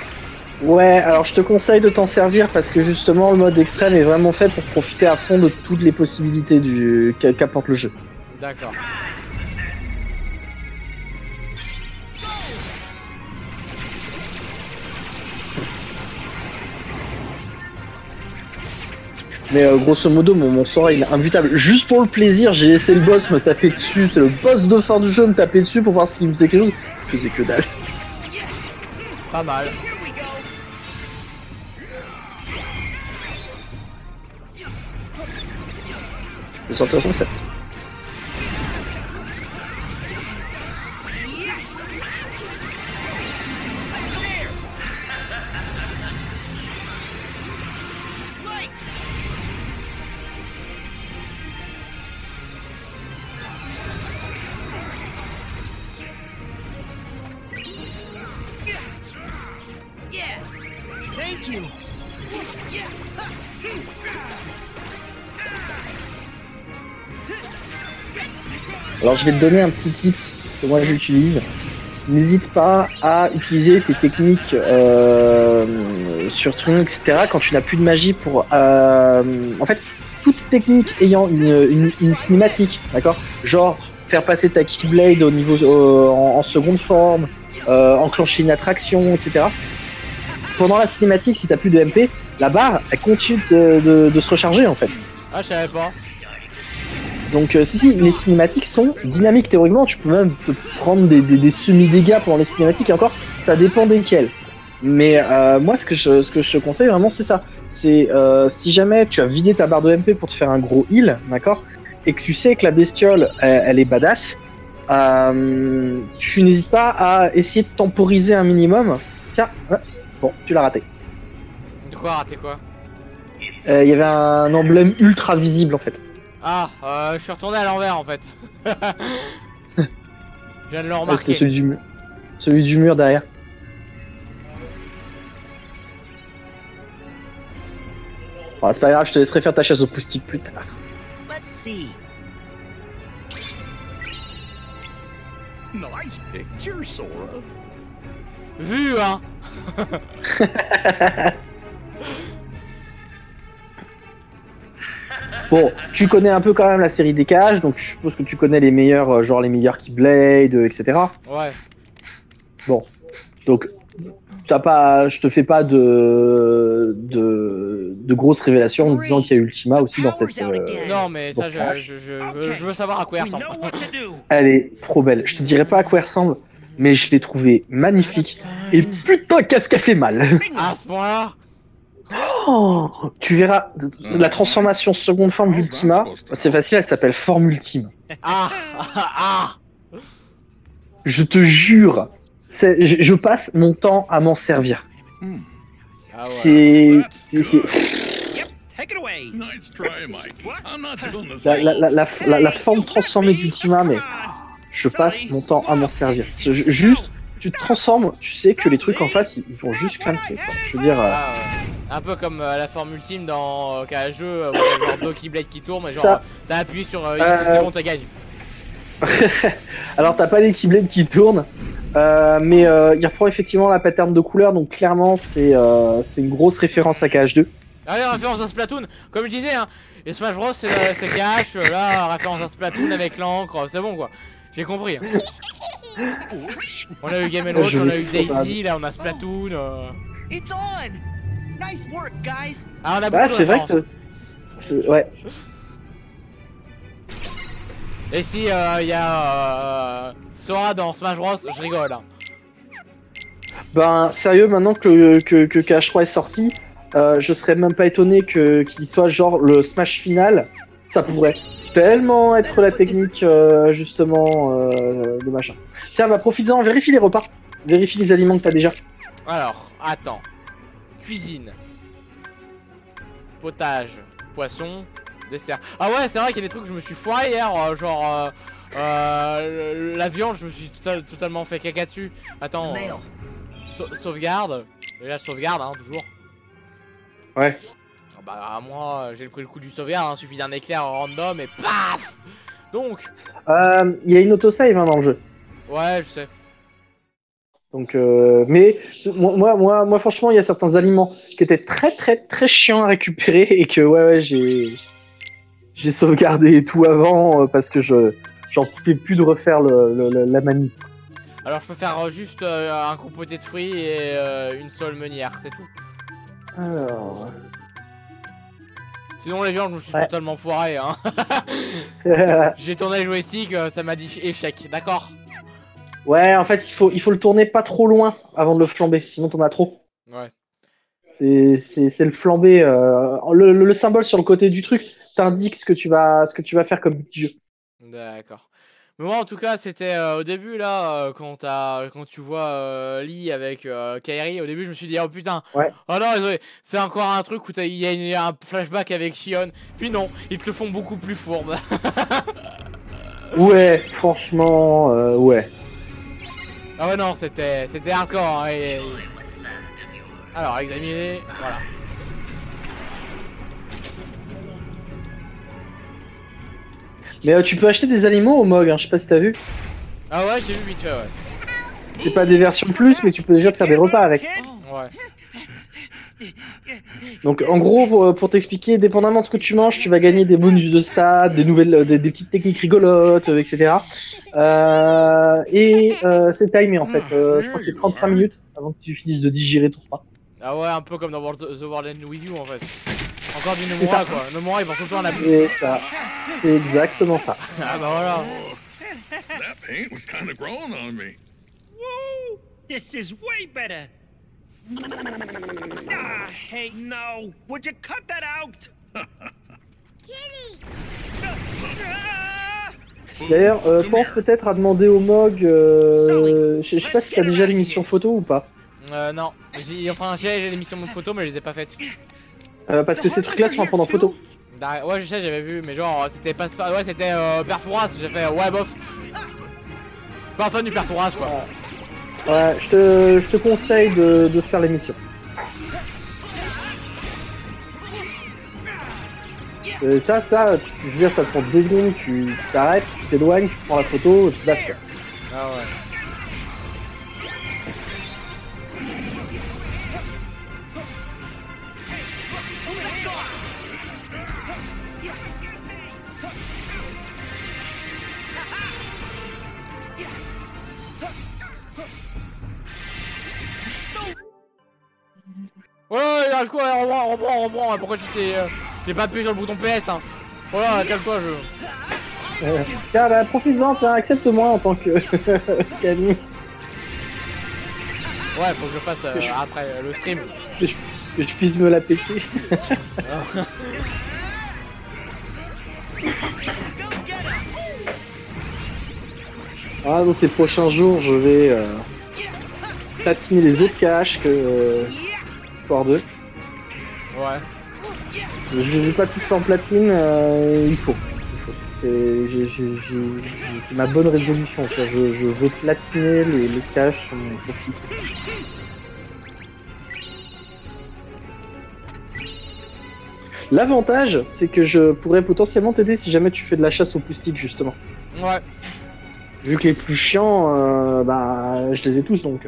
Ouais, alors je te conseille de t'en servir parce que justement le mode extrême est vraiment fait pour profiter à fond de toutes les possibilités qu'apporte le jeu. D'accord. Mais grosso modo, mon sort il est imbutable. Juste pour le plaisir, j'ai laissé le boss me taper dessus. C'est le boss de fin du jeu me taper dessus pour voir s'il me faisait quelque chose. Il faisait que dalle. Pas mal. Je sens de toute façon ça. Alors je vais te donner un petit tip que moi j'utilise. N'hésite pas à utiliser tes techniques sur Trion, etc. quand tu n'as plus de magie pour... En fait, toute technique ayant une cinématique, d'accord? Genre, faire passer ta Keyblade au niveau, en seconde forme, enclencher une attraction, etc. Pendant la cinématique, si t'as plus de MP, la barre, elle continue de se recharger en fait. Ah, je savais pas. Donc si, les cinématiques sont dynamiques théoriquement, tu peux même te prendre des semi-dégâts pendant les cinématiques et encore, ça dépend desquels. Mais moi ce que je te conseille vraiment c'est ça. C'est si jamais tu as vidé ta barre de MP pour te faire un gros heal, d'accord, et que tu sais que la bestiole elle est badass, tu n'hésites pas à essayer de temporiser un minimum. Tiens, bon, tu l'as raté. De quoi rater quoi? Il y avait un emblème ultra visible en fait. Ah, je suis retourné à l'envers en fait. Je viens de le remarquer. C'était celui du mur derrière. Bon, c'est pas grave, je te laisserai faire ta chasse au poustique plus tard. Let's see. Nice picture, Sora. Vu, hein. Bon, tu connais un peu quand même la série des cages, donc je suppose que tu connais les meilleurs, genre les meilleurs Keyblade, etc. Ouais. Bon, donc je te fais pas de grosses révélations en disant qu'il y a Ultima aussi dans cette. Non, mais ça, je veux savoir à quoi elle ressemble. Elle est trop belle. Je te dirai pas à quoi elle ressemble, mais je l'ai trouvée magnifique. Et putain, qu'est-ce qu'elle fait mal. À ce point-là. Oh, tu verras la transformation seconde forme d'Ultima. C'est facile, elle s'appelle forme ultime. Ah. Je te jure, je passe mon temps à m'en servir. Ah ouais. La forme transformée d'Ultima, mais je passe mon temps à m'en servir. Juste, tu te transformes, tu sais que les trucs en face, ils vont juste clancer. Je veux dire. Un peu comme la forme ultime dans KH2 où t'as genre deux Keyblades qui tournent, et genre t'as appuyé sur X et c'est bon, t'as gagné. Alors t'as pas les Keyblades qui tournent, mais il reprend effectivement la pattern de couleur, donc clairement c'est une grosse référence à KH2. Allez, référence à Splatoon, comme je disais, hein, les Smash Bros c'est KH, là référence à Splatoon avec l'encre, c'est bon quoi, j'ai compris. Hein. On a eu Game & Watch, on a eu Daisy, là on a Splatoon. It's on. Nice work, guys. Ah, on a beaucoup de c'est vrai références. que ouais. Et si il y a Sora dans Smash Bros, je rigole. Hein. Ben, sérieux, maintenant que KH3 est sorti, je serais même pas étonné qu'il soit genre le Smash final. Ça pourrait tellement être la technique, justement, de machin. Tiens, bah, profites-en, vérifie les repas. Vérifie les aliments que t'as déjà. Alors, attends. Cuisine. Potage. Poisson. Dessert. Ah ouais, c'est vrai qu'il y a des trucs que je me suis foiré hier. Genre, la viande, je me suis totalement fait caca dessus. Attends. Sauvegarde. Déjà, sauvegarde, hein, toujours. Ouais. Bah, moi, j'ai pris le coup du sauvegarde. Hein, suffit d'un éclair random et paf. Donc. Il y a une autosave hein, dans le jeu. Ouais, je sais. Donc, mais moi, franchement, il y a certains aliments qui étaient très chiants à récupérer et que ouais, j'ai sauvegardé et tout avant parce que j'en pouvais plus de refaire la manie. Alors, je peux faire juste un compoté de fruits et une seule meunière, c'est tout. Alors. Sinon, les viandes, je me suis totalement foiré. Hein. J'ai tourné le joystick, ça m'a dit échec, d'accord. Ouais, en fait, il faut le tourner pas trop loin avant de le flamber, sinon t'en as trop. Ouais. C'est le flamber. Le symbole sur le côté du truc t'indique ce que tu vas faire comme petit jeu. D'accord. Mais moi, en tout cas, c'était au début, là, quand tu vois Lee avec Kairi, au début, je me suis dit, oh putain, ouais. Oh non, c'est encore un truc où il y a un flashback avec Xion. Puis non, ils te le font beaucoup plus fourbe. Ouais, franchement, ouais. Ah ouais, non, c'était hardcore. Hein, Alors, examiner, voilà. Mais tu peux acheter des aliments au MOG, hein, je sais pas si t'as vu. Ah ouais, j'ai vu vite fait, ouais. C'est pas des versions plus, mais tu peux déjà te faire des repas avec. Ouais. Donc en gros, pour t'expliquer, dépendamment de ce que tu manges, tu vas gagner des bonus de stade, des petites techniques rigolotes, etc. C'est timé en fait. Je crois que c'est 35 minutes avant que tu finisses de digérer ton repas. Ah ouais, un peu comme dans The World Ends With You en fait. Encore du Nomura quoi. Nomura il pense tout le temps à la bouffe. C'est ça. C'est exactement ça. Ah bah voilà. That paint was kind of growing on me. Woo! This is way better. Ah, hey, no! Would you cut that out? Kitty! D'ailleurs, pense peut-être à demander au MOG. Je sais pas si t'as déjà l'émission photo ou pas. Non. J'ai l'émission de photo, mais je les ai pas faites. Parce que ces trucs-là sont à prendre en photo. Ouais, je sais, j'avais vu, mais genre, c'était pas. Ouais, c'était Perfouras. J'ai fait, ouais, bof. Je suis pas un fan du Perfouras quoi. Ouais, je te conseille de faire l'émission. Ça, je veux dire, ça te prend 2 secondes, tu t'arrêtes, tu t'éloignes, tu prends la photo, tu vas faire. Ah ouais. Ouais, lâche quoi, reprends. Pourquoi tu t'es. J'ai pas appuyé sur le bouton PS, hein. Voilà, calme-toi, Tiens, bah, profite-en, tiens, accepte-moi en tant que Camille. Ouais, faut que je fasse après le stream. Que je puisse me la péter. Ah, donc ces prochains jours, je vais platiner les autres caches que Sport 2. Ouais. Je les ai pas tous en platine, il faut. C'est ma bonne résolution. Je veux platiner les caches sur mon profil. L'avantage, c'est que je pourrais potentiellement t'aider si jamais tu fais de la chasse aux poustiques, justement. Ouais. Vu que les plus chiants, bah, je les ai tous, donc...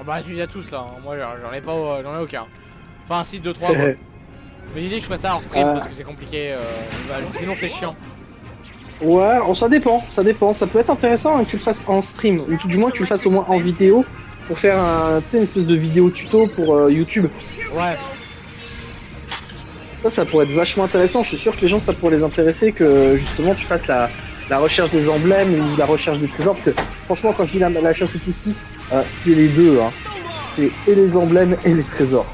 Bah, tu les as tous, là. Hein. Moi, j'en ai aucun. Enfin, si, 2-3, quoi. Mais j'ai dit que je ferais ça hors stream, parce que c'est compliqué. Sinon, c'est chiant. Ouais, ça dépend. Ça peut être intéressant hein, que tu le fasses en stream, ou tout du moins que tu le fasses au moins en vidéo, pour faire une espèce de vidéo tuto pour YouTube. Ouais. Ça pourrait être vachement intéressant. Je suis sûr que les gens, ça pourrait les intéresser que justement tu fasses la la recherche des emblèmes ou la recherche des trésors, parce que franchement quand je dis la chasse aux moustiques, c'est les deux, hein. C'est et les emblèmes et les trésors.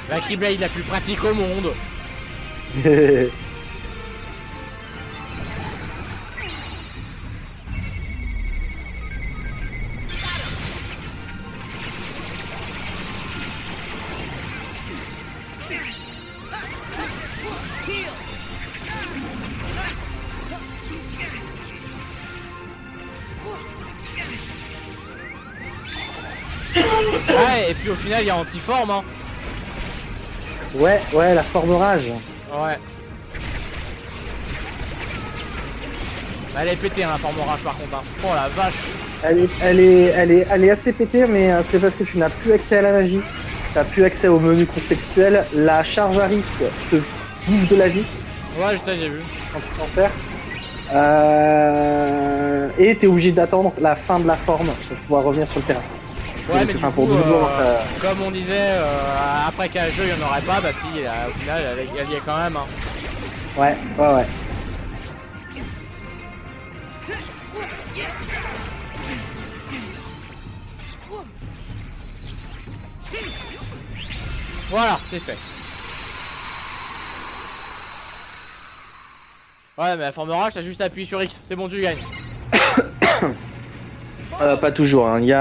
La Keyblade la plus pratique au monde. Ouais, et puis au final il y a Antiforme, hein. Ouais, la forme rage. Ouais. Elle est pétée, hein, la forme rage par contre, hein. Oh la vache. Elle est assez pétée, mais c'est parce que tu n'as plus accès à la magie. Tu n'as plus accès au menu contextuel. La charge à risque te bouffe de la vie. Ouais, je sais, j'ai vu. Quand tu t'en sers. Et t'es obligé d'attendre la fin de la forme pour pouvoir revenir sur le terrain. Ouais, mais du pour coup, 12 jours, comme on disait, après qu'à jeu il n'y en aurait pas, bah si, au final elle y est quand même. Hein. Ouais. Voilà, c'est fait. Ouais, mais la forme rage, t'as juste appuyé sur X, c'est bon, tu gagnes. Pas toujours, hein. Il y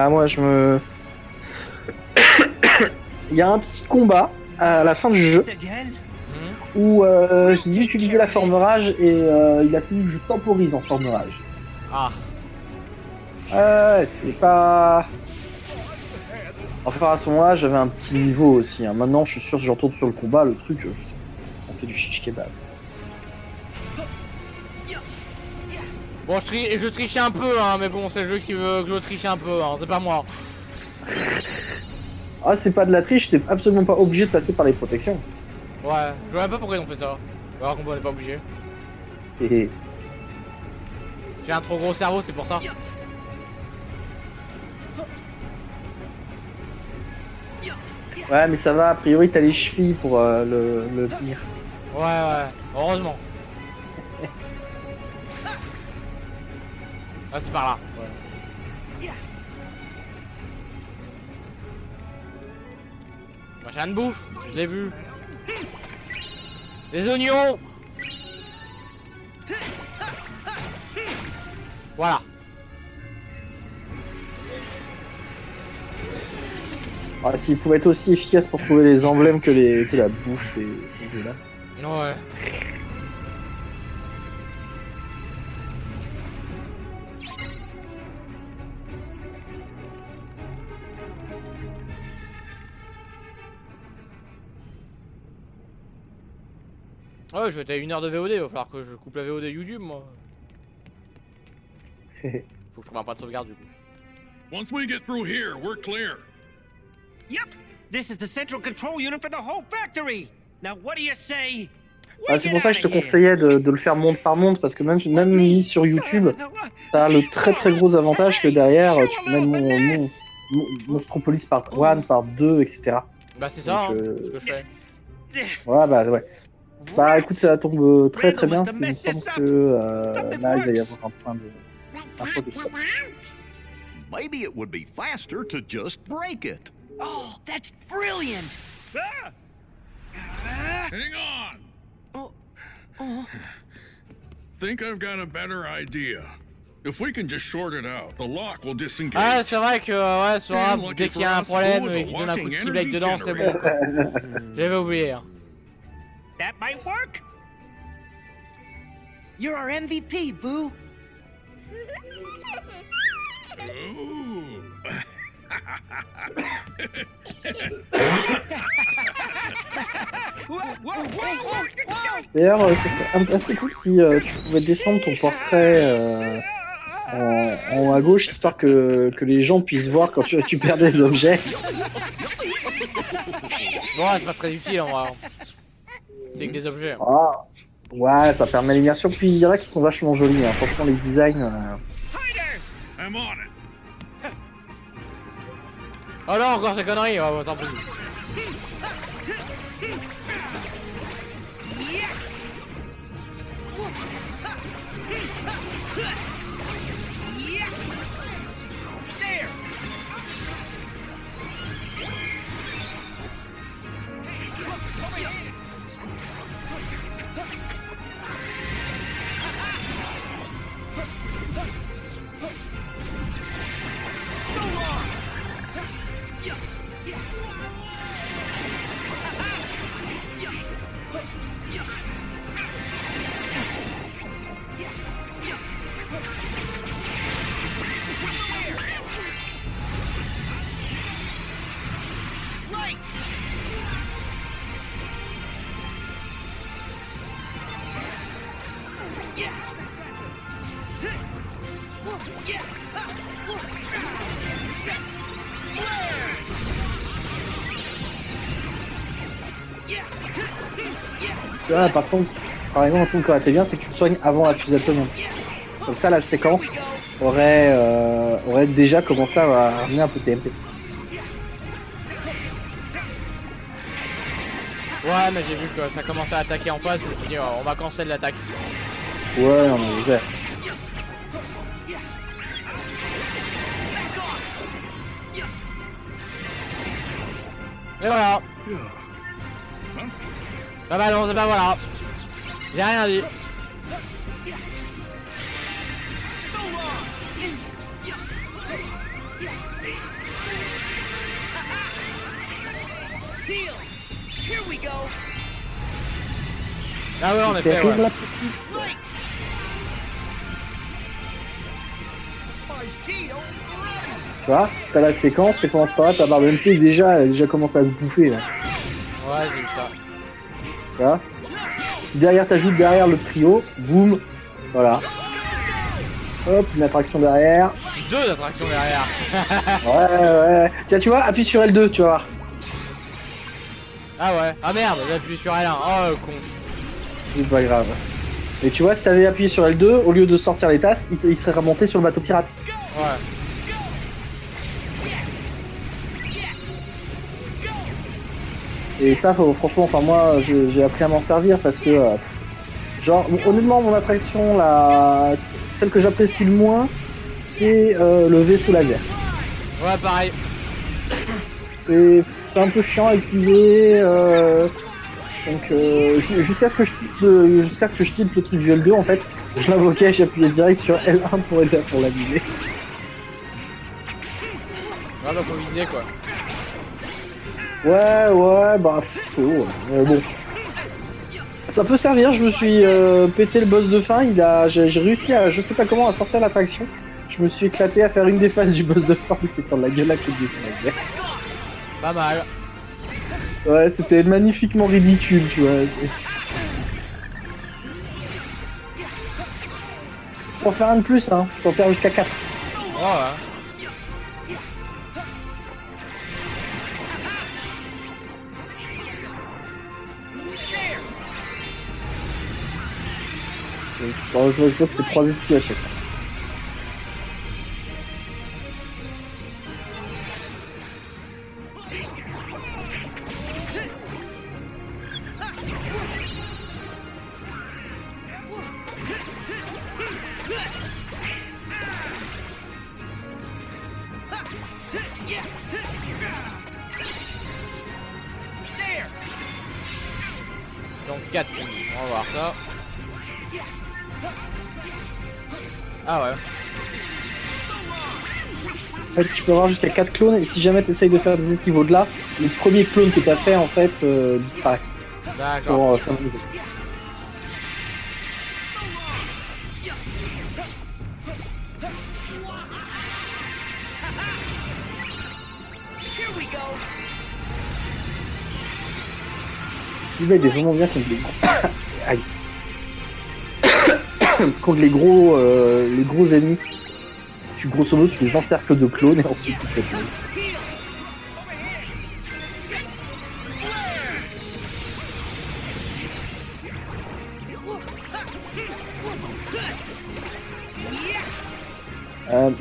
a un petit combat à la fin du jeu où j'ai dû utiliser la forme rage et il a fallu que je temporise en forme rage. Ah. C'est pas... Enfin à ce moment-là j'avais un petit niveau aussi, hein. Maintenant je suis sûr que je retourne sur le combat, le truc, on fait du shish kebab. Bon, je trichais un peu, hein, mais bon, c'est le jeu qui veut que je triche un peu, hein, c'est pas moi. Ah, c'est pas de la triche, t'es absolument pas obligé de passer par les protections. Ouais, je vois même pas pourquoi ils ont fait ça. Alors qu'on n'est pas obligé. J'ai un trop gros cerveau, c'est pour ça. Ouais, mais ça va, a priori t'as les chevilles pour le tenir. Ouais, heureusement. Ah, c'est par là. Ouais. Machin de bouffe, je l'ai vu. Des oignons. Voilà. Ah, s'il pouvait être aussi efficace pour trouver les emblèmes que la bouffe, c'est jeu-là. Ouais. Ouais, je vais être à 1 heure de VOD, il va falloir que je coupe la VOD YouTube, moi. Faut que je trouve un point de sauvegarde, du coup. Once we get through here, we're clear. Yep, this is the central control unit for the whole factory. Now what do you say? C'est pour ça que je te conseillais de le faire monde par monde, parce que même mis sur YouTube, t'as le très gros avantage que derrière, tu peux mettre Monstropolis part 1, part 2, etc. Bah c'est ça, hein, ce que je fais. Ouais, ouais. Bah écoute, ça tombe très bien, parce qu'il me semble que là, il va y avoir un point de... Maybe it would be faster to just break it. Oh, that's brilliant! Hang on! Think I've got a better idea. If we can just short it out, the lock will disengage. Ah, c'est vrai que, ouais, Sora, dès qu'il y a un problème et qu'il donne un coup de Keyblade dedans, c'est bon. J'avais oublié. Hein. That might work. You're our MVP, Boo. D'ailleurs, ce serait assez cool si tu pouvais descendre ton portrait en haut à gauche, histoire que les gens puissent voir quand tu perds des objets. Bon, c'est pas très utile en vrai. C'est que des objets. Ah, Ouais, ça permet l'immersion. Puis il y en a qui sont vachement jolis. Hein. Franchement, les designs. I'm on it. Oh non, encore ces conneries. Oh, tant pis. Là, par contre, par exemple, un truc qui aurait été bien, c'est que tu te soignes avant la fusée atomique. Comme ça, la séquence aurait déjà commencé à ramener un peu TMP. Ouais, mais j'ai vu que ça commençait à attaquer en face. Je me suis dit, oh, on va cancel l'attaque. Ouais, on est déjà. Et voilà. Ah bah non, c'est pas voilà. J'ai rien dit. Ah ouais, on est fait, ouais. Tu vois, t'as la séquence, et pendant ce temps-là, ta barre de MP elle a déjà commencé à se bouffer. Là. Ouais, j'ai vu ça. Tu vois, derrière, t'ajoutes derrière le trio, boum, voilà. Hop, une attraction derrière. Deux attractions derrière. Ouais. Tiens, tu vois, appuie sur L2, tu vas voir. Ah ouais. Ah merde, j'ai appuyé sur L1. Oh, con. C'est pas grave. Et tu vois, si t'avais appuyé sur L2, au lieu de sortir les tasses, il serait remonté sur le bateau pirate. Ouais. Et ça, franchement, enfin moi, j'ai appris à m'en servir parce que, genre, honnêtement, mon attraction, celle que j'apprécie le moins, c'est le vaisseau laser. Ouais, pareil. C'est un peu chiant à utiliser, donc jusqu'à ce que je tilte le truc du L2, en fait, je l'invoquais, j'appuyais direct sur L1 pour l'abîmer. Ouais, bah faut viser quoi. Ouais, bah, bon. Ça peut servir, je me suis pété le boss de fin, j'ai réussi à, je sais pas comment, à sortir l'attraction. Je me suis éclaté à faire une des phases du boss de fin, c'était dans la gueule à côté de la gueule. Pas mal. Ouais, c'était magnifiquement ridicule, tu vois. Faut en faire un de plus, hein. Faut en faire jusqu'à 4. Oh, ouais. Je vois que c'est 3 esquis à chaque fois. Donc 4, on va voir ça. Ah ouais. En fait, tu peux avoir jusqu'à 4 clones et si jamais tu essayes de faire des niveaux de là, le premier clone que tu as fait en fait disparaît. D'accord. Pour niveau. Il est vraiment bien contre les gros. Aïe. Contre les gros ennemis. Grosso modo, tu les encercles de clones et ensuite tu fais clone.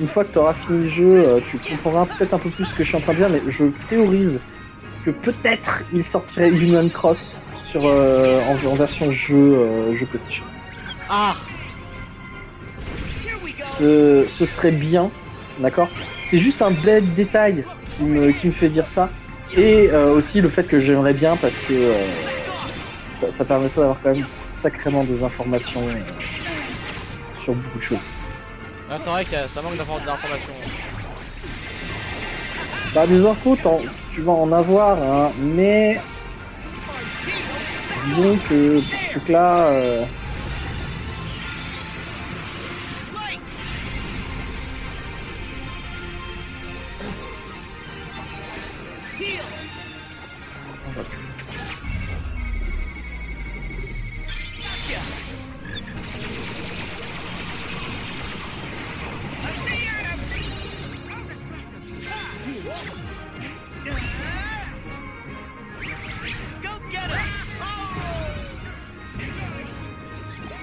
Une fois que tu auras fini le jeu, tu comprendras peut-être un peu plus ce que je suis en train de dire, mais je théorise que peut-être il sortirait Union Cross sur, en version jeu PlayStation. Ah. Ce serait bien, d'accord? C'est juste un bête détail qui me fait dire ça. Et aussi le fait que j'aimerais bien parce que ça permettrait d'avoir quand même sacrément des informations sur beaucoup de choses. Ah, c'est vrai que ça manque d'informations. Bah des infos, tu vas en avoir, hein, mais disons que ce truc-là...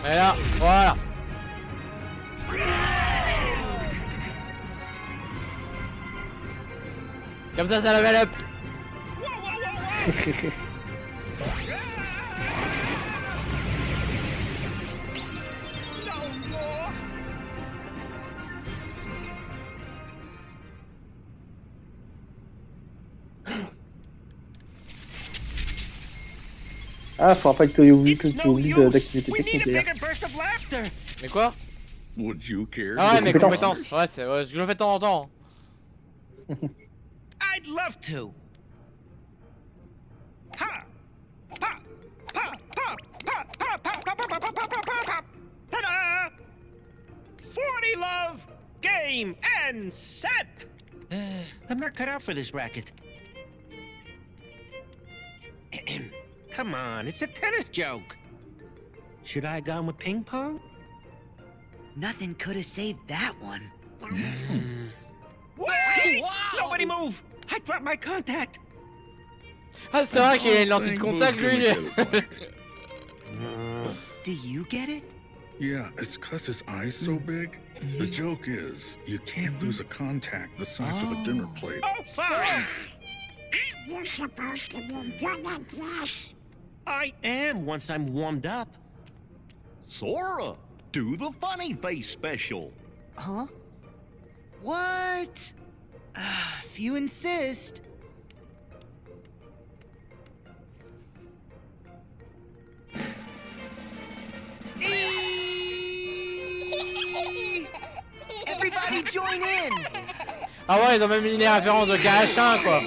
Et là, voilà. Comme ça level up. Ah, faudra pas que tu oublies d'activer tes techniques d'ailleurs. Mais quoi? Would you care? Ah ouais, mes compétences. compétences. Ouais, c'est ce que je le fais de temps en temps. I'd love to. Ha! Pa! Pa! Pa! Pa! Pa! Pa! Pa! Pa! Pa! Pa! Pa! Pa! Pa! Ta-da! 40 love! Game and set! I'm not cut out for this racket. Come on, it's a tennis joke. Should I have gone with ping pong? Nothing could have saved that one. Wait! Nobody move! I dropped my contact. Ah, c'est vrai qu'il a une lentille de contact, lui. Do you get it? Yeah, it's 'cause his eye's so big. The joke is, you can't lose a contact the size of a dinner plate. Oh, fine! You're supposed to be good at this. I am once I'm warmed up. Sora, do the funny face special. Huh? What? If you insist. Everybody join in. Ah ouais, ils ont même mis les références de KH1, quoi.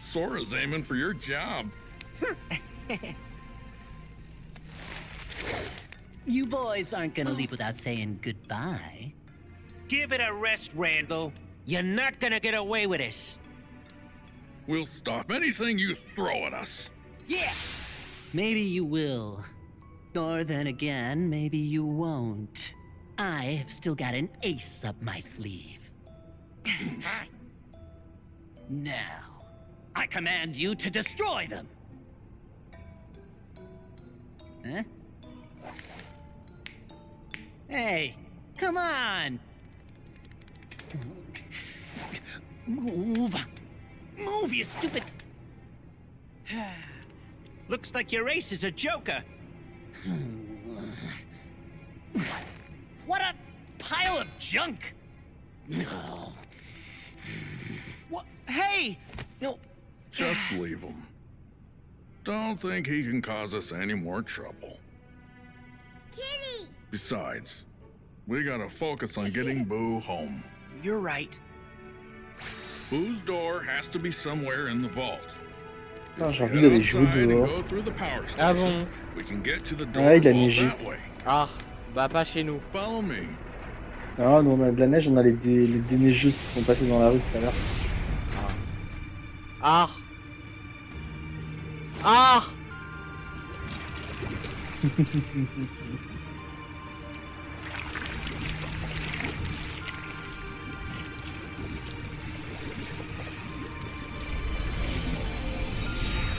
Sora's aiming for your job. You boys aren't gonna leave without saying goodbye. Give it a rest, Randall. You're not gonna get away with this. We'll stop anything you throw at us. Yeah. Maybe you will. Or then again, maybe you won't. I have still got an ace up my sleeve. Now, I command you to destroy them. Huh? Hey, come on! Move! Move, you stupid... Looks like your ace is a joker. What a pile of junk! What? Hey! No. Just leave him. Don't think he can cause us any more trouble. Kitty! Besides, we gotta focus on getting Boo home. You're right. Boo's door has to be somewhere in the vault. Ah, j'ai envie d'aller jouer dehors. Ah bon? Ouais, il a neigé. Ah, bah pas chez nous. Follow me. Ah, nous on a de la neige, on a les déneigeuses qui sont passées dans la rue tout à l'heure. Ah. Ah.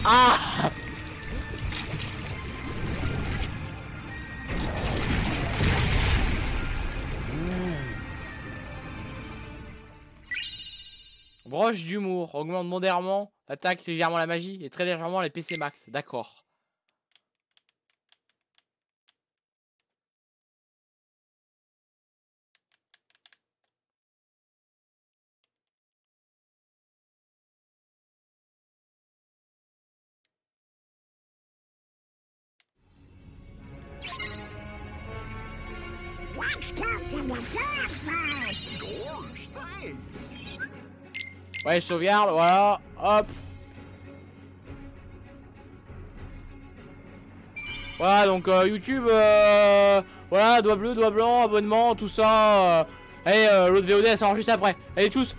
Ah. Broche d'humour. Augmente modérément l'attaque, légèrement la magie et très légèrement les PC max. D'accord. Let's go to the door first. Gorge, thanks. Ouais, je sauvegarde, voilà, hop. Voilà, donc YouTube, voilà, doigt bleu, doigt blanc, abonnement, tout ça. Allez, l'autre VOD, elle sort juste après. Allez, tchuss.